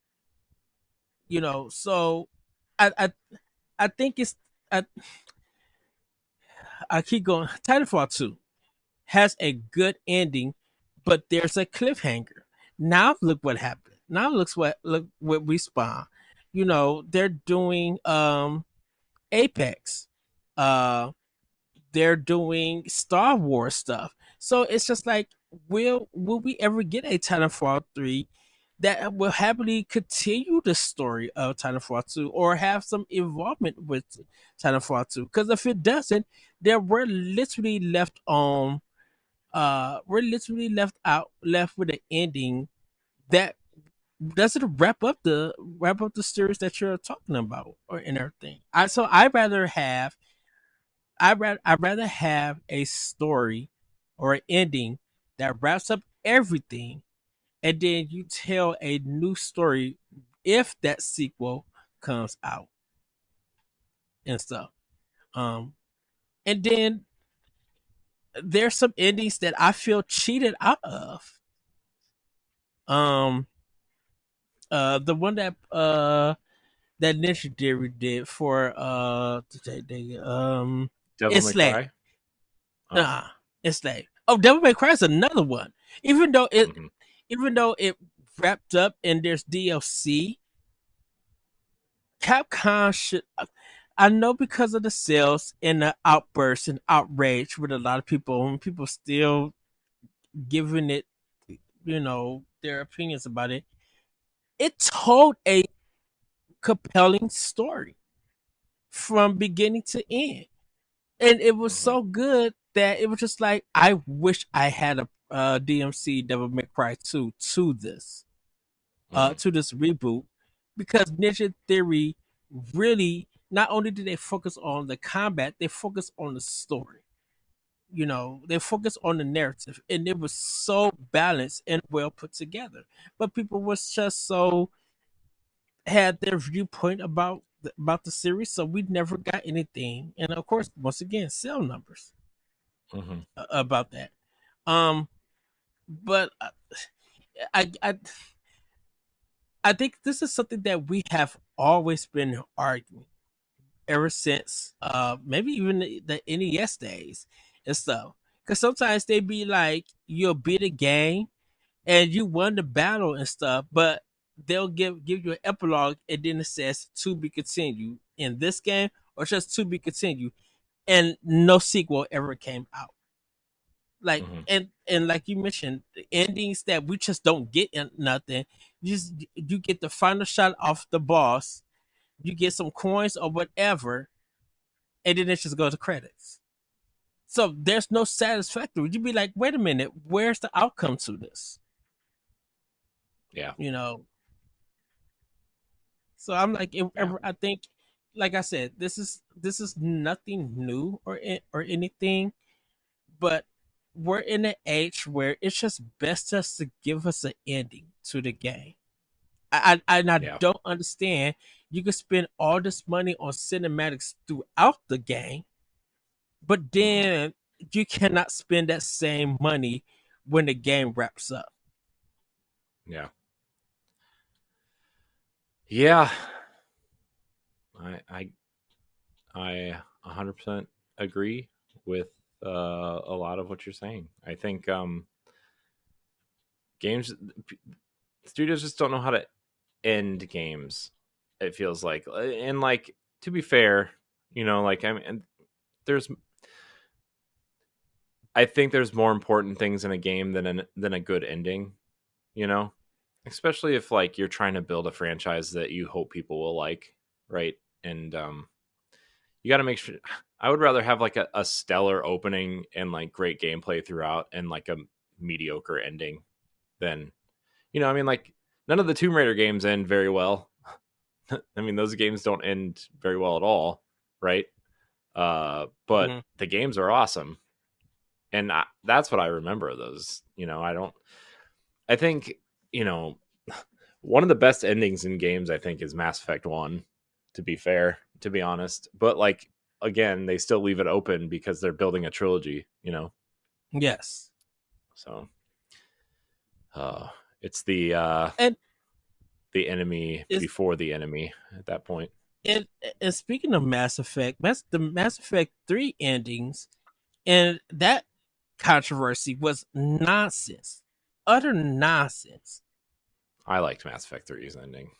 You know, so I I, I think it's I, I keep going. Titanfall 2 has a good ending, but there's a cliffhanger. Now look what happened. Now look what Respawn. You know, they're doing Apex. Uh they're doing Star Wars stuff. So it's just like, will we ever get a Titanfall 3 that will happily continue the story of Titanfall 2 or have some involvement with Titanfall 2? Because if it doesn't, then we're literally left with an ending that doesn't wrap up the series that you're talking about or and everything. I'd rather have a story or an ending that wraps up everything, and then you tell a new story if that sequel comes out and stuff. Um, and then there's some endings that I feel cheated out of. Um, the one that Ninja Theory did for Devil May Enslaved. Cry. Oh. Nah, Enslaved. Oh, Devil May Cry is another one. Even though it Mhm. even though it wrapped up and there's DLC, Capcom should. I know because of the sales and the outbursts and outrage with a lot of people, and people still giving it, you know, their opinions about it. It told a compelling story from beginning to end, and it was Mhm. so good that it was just like, I wish I had a DMC Devil May Cry 2 Mhm. to this reboot, because Ninja Theory really, not only did they focus on the combat, they focused on the story. You know, they focused on the narrative, and it was so balanced and well put together. But people was just so had their viewpoint about the series, so we never got anything. And of course, once again, sale numbers Mhm. about that. Um, but I, I I think this is something that we have always been arguing ever since maybe even the NES days and stuff. Because sometimes they be like, you'll beat a game and you won the battle and stuff, but they'll give you an epilogue and then it says to be continued in this game, or just to be continued, and no sequel ever came out. Like, Mhm. and like you mentioned, the endings that we just don't get in nothing. You get the final shot off the boss, you get some coins or whatever, and then it just goes to credits. So there's no satisfactory. You'd be like, wait a minute, where's the outcome to this? Yeah. You know. So I'm like, Yeah. I think, like I said, this is nothing new or anything, but we're in an age where it's just best just to give us an ending to the game. And I Yeah. don't understand. You can spend all this money on cinematics throughout the game, but Mhm. then you cannot spend that same money when the game wraps up. Yeah. Yeah. I I I 100% agree with a lot of what you're saying. I think games studios just don't know how to end games. It feels like, and like, to be fair, like, I mean, there's I think there's more important things in a game than a good ending, you know? Especially if, like, you're trying to build a franchise that you hope people will like, right? And you got to make sure. I would rather have like a stellar opening and like great gameplay throughout and like a mediocre ending than, I mean, like, none of the Tomb Raider games end very well. I mean, those games don't end very well at all, right? But Mhm. the games are awesome. And that's what I remember of those. I think, one of the best endings in games, I think, is Mass Effect 1, to be fair, to be honest. But, like, again, they still leave it open because they're building a trilogy. Yes. So, it's the And enemy it's before the enemy at that point. and speaking of Mass Effect, the Mass Effect 3 endings and that controversy was nonsense. Utter nonsense. I liked Mass Effect 3's ending.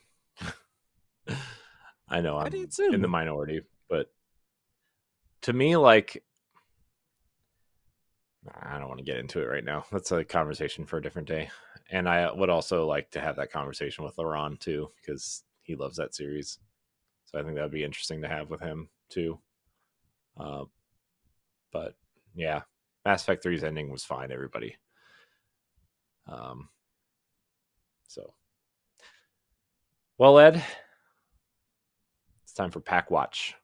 I know I I'm did too. in the minority, but to me, like, I don't want to get into it right now. That's a conversation for a different day. And I would also like to have that conversation with Laurent too, because he loves that series. So I think that would be interesting to have with him too. But yeah, Mass Effect 3's ending was fine, everybody. So, well, Ed, it's time for Pack Watch.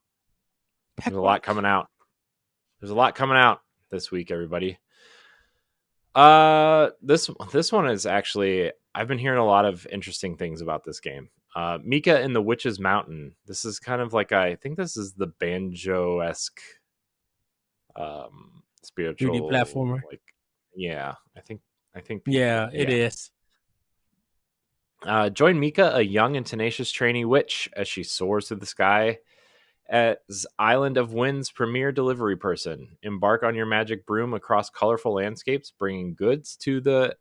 There's a lot coming out. There's a lot coming out this week, everybody. This one is actually, I've been hearing a lot of interesting things about this game. Mika in the Witch's Mountain. This is kind of like, I think this is the Banjo-esque spiritual 3D platformer. Like, yeah, I think Yeah, it is. Join Mika, a young and tenacious trainee witch, as she soars through the sky as Island of Wind's premier delivery person. Embark on your magic broom across colorful landscapes, bringing goods to the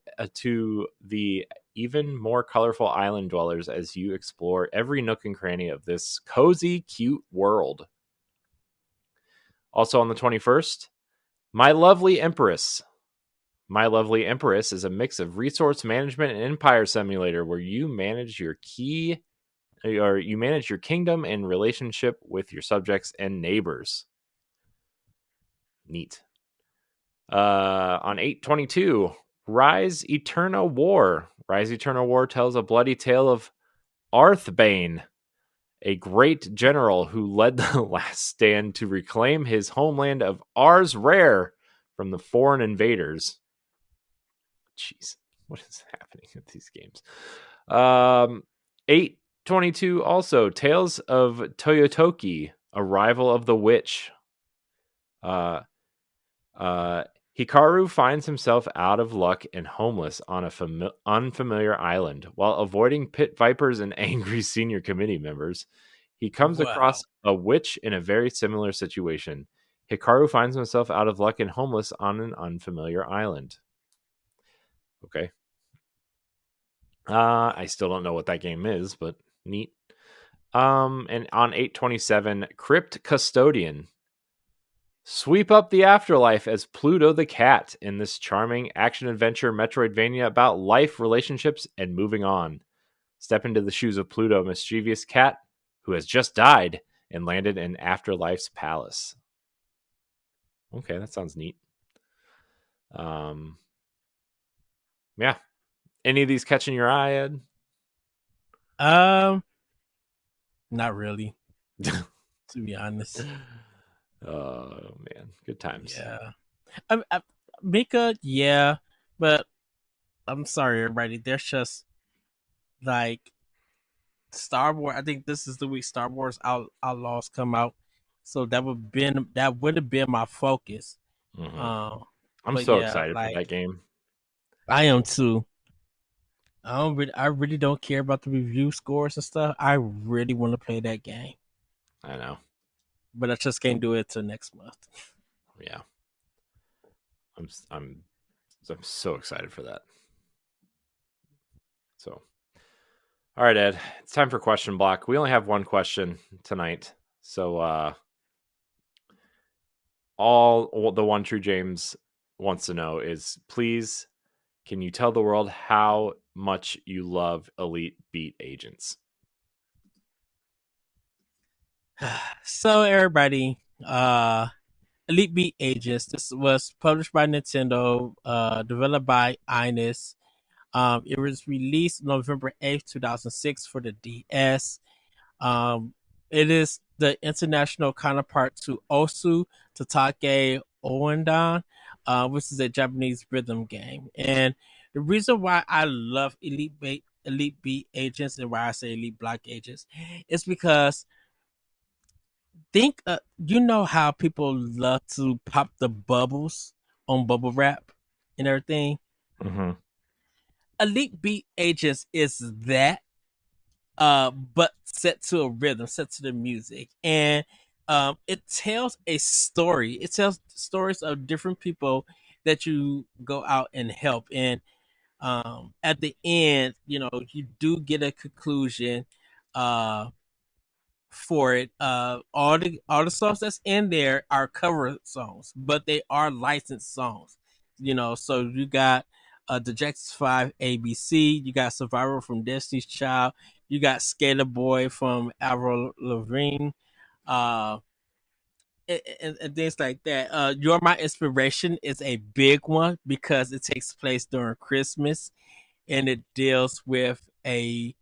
even more colorful island dwellers as you explore every nook and cranny of this cozy, cute world. Also on the 21st, My Lovely Empress. My Lovely Empress is a mix of resource management and empire simulator where you manage your kingdom and relationship with your subjects and neighbors. Neat. On 8/22, Rise Eterna War. Rise Eterna War tells a bloody tale of Arthbane, a great general who led the last stand to reclaim his homeland of Ars Rare from the foreign invaders. Jeez, what is happening with these games? 8/22 also, Tales of Toyotoki, Arrival of the Witch. Hikaru finds himself out of luck and homeless on a unfamiliar island. While avoiding pit vipers and angry senior committee members, he comes across a witch in a very similar situation. Hikaru finds himself out of luck and homeless on an unfamiliar island. Okay. I still don't know what that game is, but neat. And on 8/27, Crypt Custodian. Sweep up the afterlife as Pluto the cat in this charming action-adventure Metroidvania about life, relationships, and moving on. Step into the shoes of Pluto, a mischievous cat who has just died and landed in Afterlife's palace. Okay, that sounds neat. Yeah. Any of these catching your eye, Ed? Not really. To be honest. Oh man, good times. Yeah, Mika, yeah, but I'm sorry, everybody. There's just like Star Wars. I think this is the week Star Wars Outlaws come out, so that would have been my focus. Mm-hmm. I'm so excited for that game. I am too. I really don't care about the review scores and stuff. I really want to play that game. I know, but I just can't do it till next month. Yeah, I'm so excited for that. So, all right, Ed, it's time for question block. We only have one question tonight, so all the one true James wants to know is, please, can you tell the world how much you love Elite Beat Agents? So everybody, Elite Beat Agents. This was published by Nintendo, developed by Ines. It was released November 8th, 2006 for the DS. It is the international counterpart to Osu Tatake Oendan. which is a Japanese rhythm game. And the reason why I love Elite Beat agents and why I say Elite Block agents is because think you know how people love to pop the bubbles on bubble wrap and everything. Mm-hmm. Elite Beat agents is that, but set to a rhythm, set to the music, and it tells a story. It tells stories of different people that you go out and help. And at the end, you know, you do get a conclusion uh, for it. All the songs that's in there are cover songs, but they are licensed songs. You know, so you got the Jackson 5 ABC, you got Survivor from Destiny's Child, you got Skater Boy from Avril Lavigne, uh, and things like that. You're My Inspiration is a big one because it takes place during Christmas and it deals with a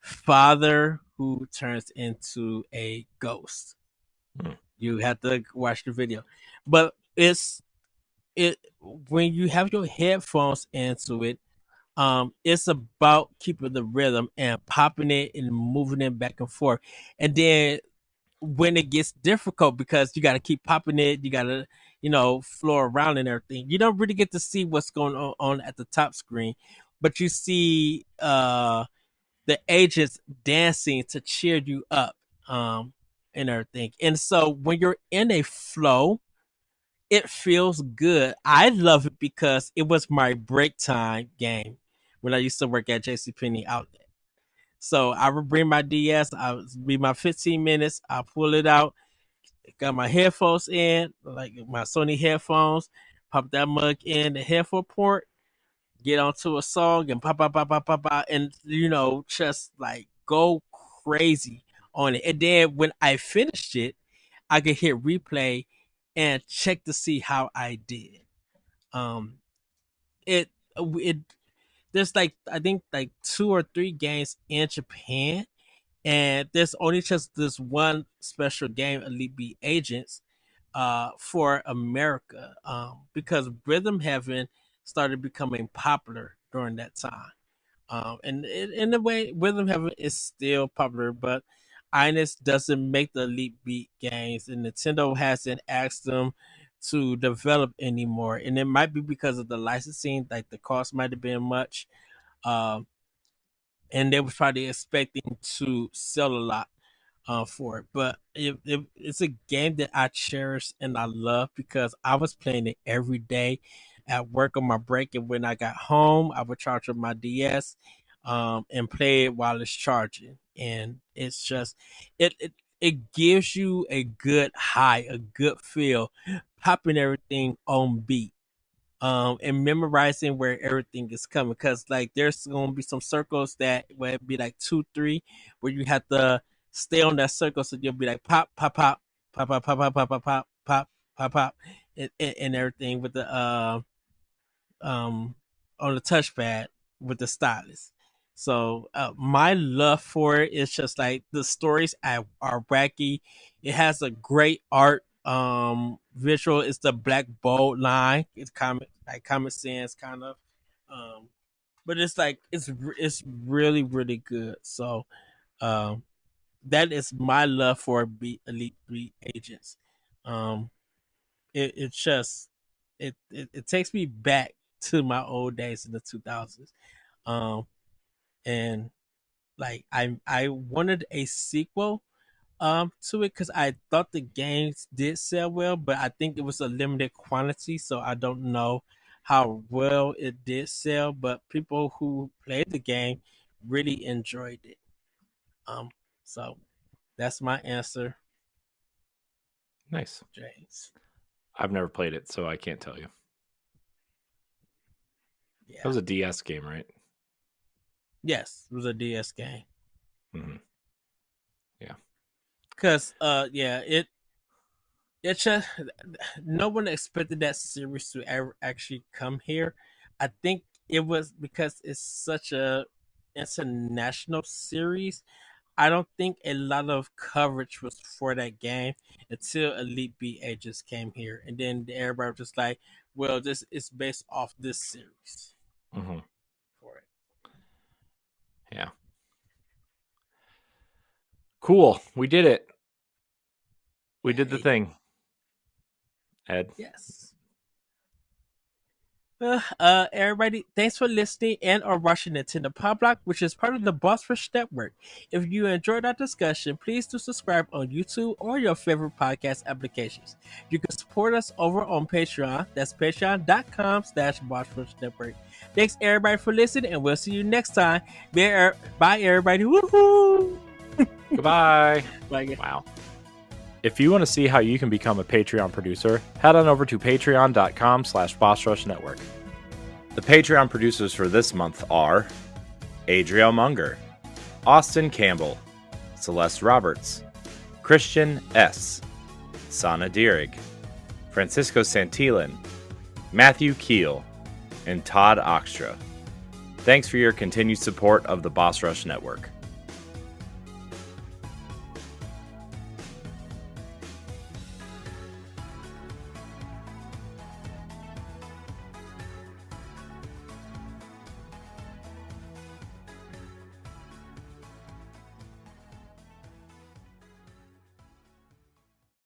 father who turns into a ghost. Hmm. You have to watch the video, but it when you have your headphones into it. It's about keeping the rhythm and popping it and moving it back and forth, and then when it gets difficult because you got to keep popping it, you got to floor around and everything. You don't really get to see what's going on at the top screen, but you see the agents dancing to cheer you up, and everything. And so when you're in a flow, it feels good. I love it because it was my break time game when I used to work at JCPenney Outlet. So I would bring my DS, I would be my 15 minutes, I pull it out, got my headphones in, like my Sony headphones, pop that mug in the headphone port, get onto a song and pop, pop, pop, pop, pop, pop, and just like go crazy on it. And then when I finished it, I could hit replay and check to see how I did. Um, it there's like I think like 2 or 3 games in Japan, and there's only just this one special game, Elite Beat Agents, for America, because Rhythm Heaven started becoming popular during that time. And in a way, Rhythm Heaven is still popular, but Ines doesn't make the Elite Beat games, and Nintendo hasn't asked them to develop anymore. And it might be because of the licensing, like the cost might have been much, um, and they were probably expecting to sell a lot for it. But it's a game that I cherish and I love because I was playing it every day at work on my break, and when I got home, I would charge up my DS and play it while it's charging. And it's just it gives you a good high, a good feel, popping everything on beat, and memorizing where everything is coming, because like there's gonna be some circles that will be like 2 3 where you have to stay on that circle, so you'll be like pop pop pop pop pop pop pop pop pop pop pop pop pop, and everything with the um on the touchpad with the stylus. So my love for it is just like the stories are wacky. It has a great art visual. It's the black bold line. It's common sense kind of, um, but it's like it's really really good. So um, that is my love for Elite Beat Agents. Um, it just it takes me back to my old days in the 2000s. Um, and like I wanted a sequel to it because I thought the games did sell well, but I think it was a limited quantity, so I don't know how well it did sell. But people who played the game really enjoyed it. Um, so that's my answer, Nice. James. I've never played it, so I can't tell you. That Yeah. was a DS game, right? Yes, it was a DS game. Mm-hmm. Yeah. Cause yeah, it just no one expected that series to ever actually come here. I think it was because it's such a international series. I don't think a lot of coverage was for that game until Elite Beat Agents came here, and then everybody was just like, Well, this is based off this series Mm-hmm. for it. Yeah. Cool. We did it. We did the thing. Ed. Yes. Everybody, thanks for listening and or watching Nintendo Pow Block, which is part of the Boss Rush Network. If you enjoyed our discussion, please do subscribe on YouTube or your favorite podcast applications. You can support us over on Patreon. That's patreon.com/Boss Rush Network. Thanks everybody for listening, and we'll see you next time. Bye everybody. Woohoo! Goodbye. Bye. Wow. If you want to see how you can become a Patreon producer, head on over to patreon.com/Boss Rush Network. The Patreon producers for this month are Adriel Munger, Austin Campbell, Celeste Roberts, Christian S., Sana Dirrig, Francisco Santillan, Matthew Keel, and Todd Oxtra. Thanks for your continued support of the Boss Rush Network.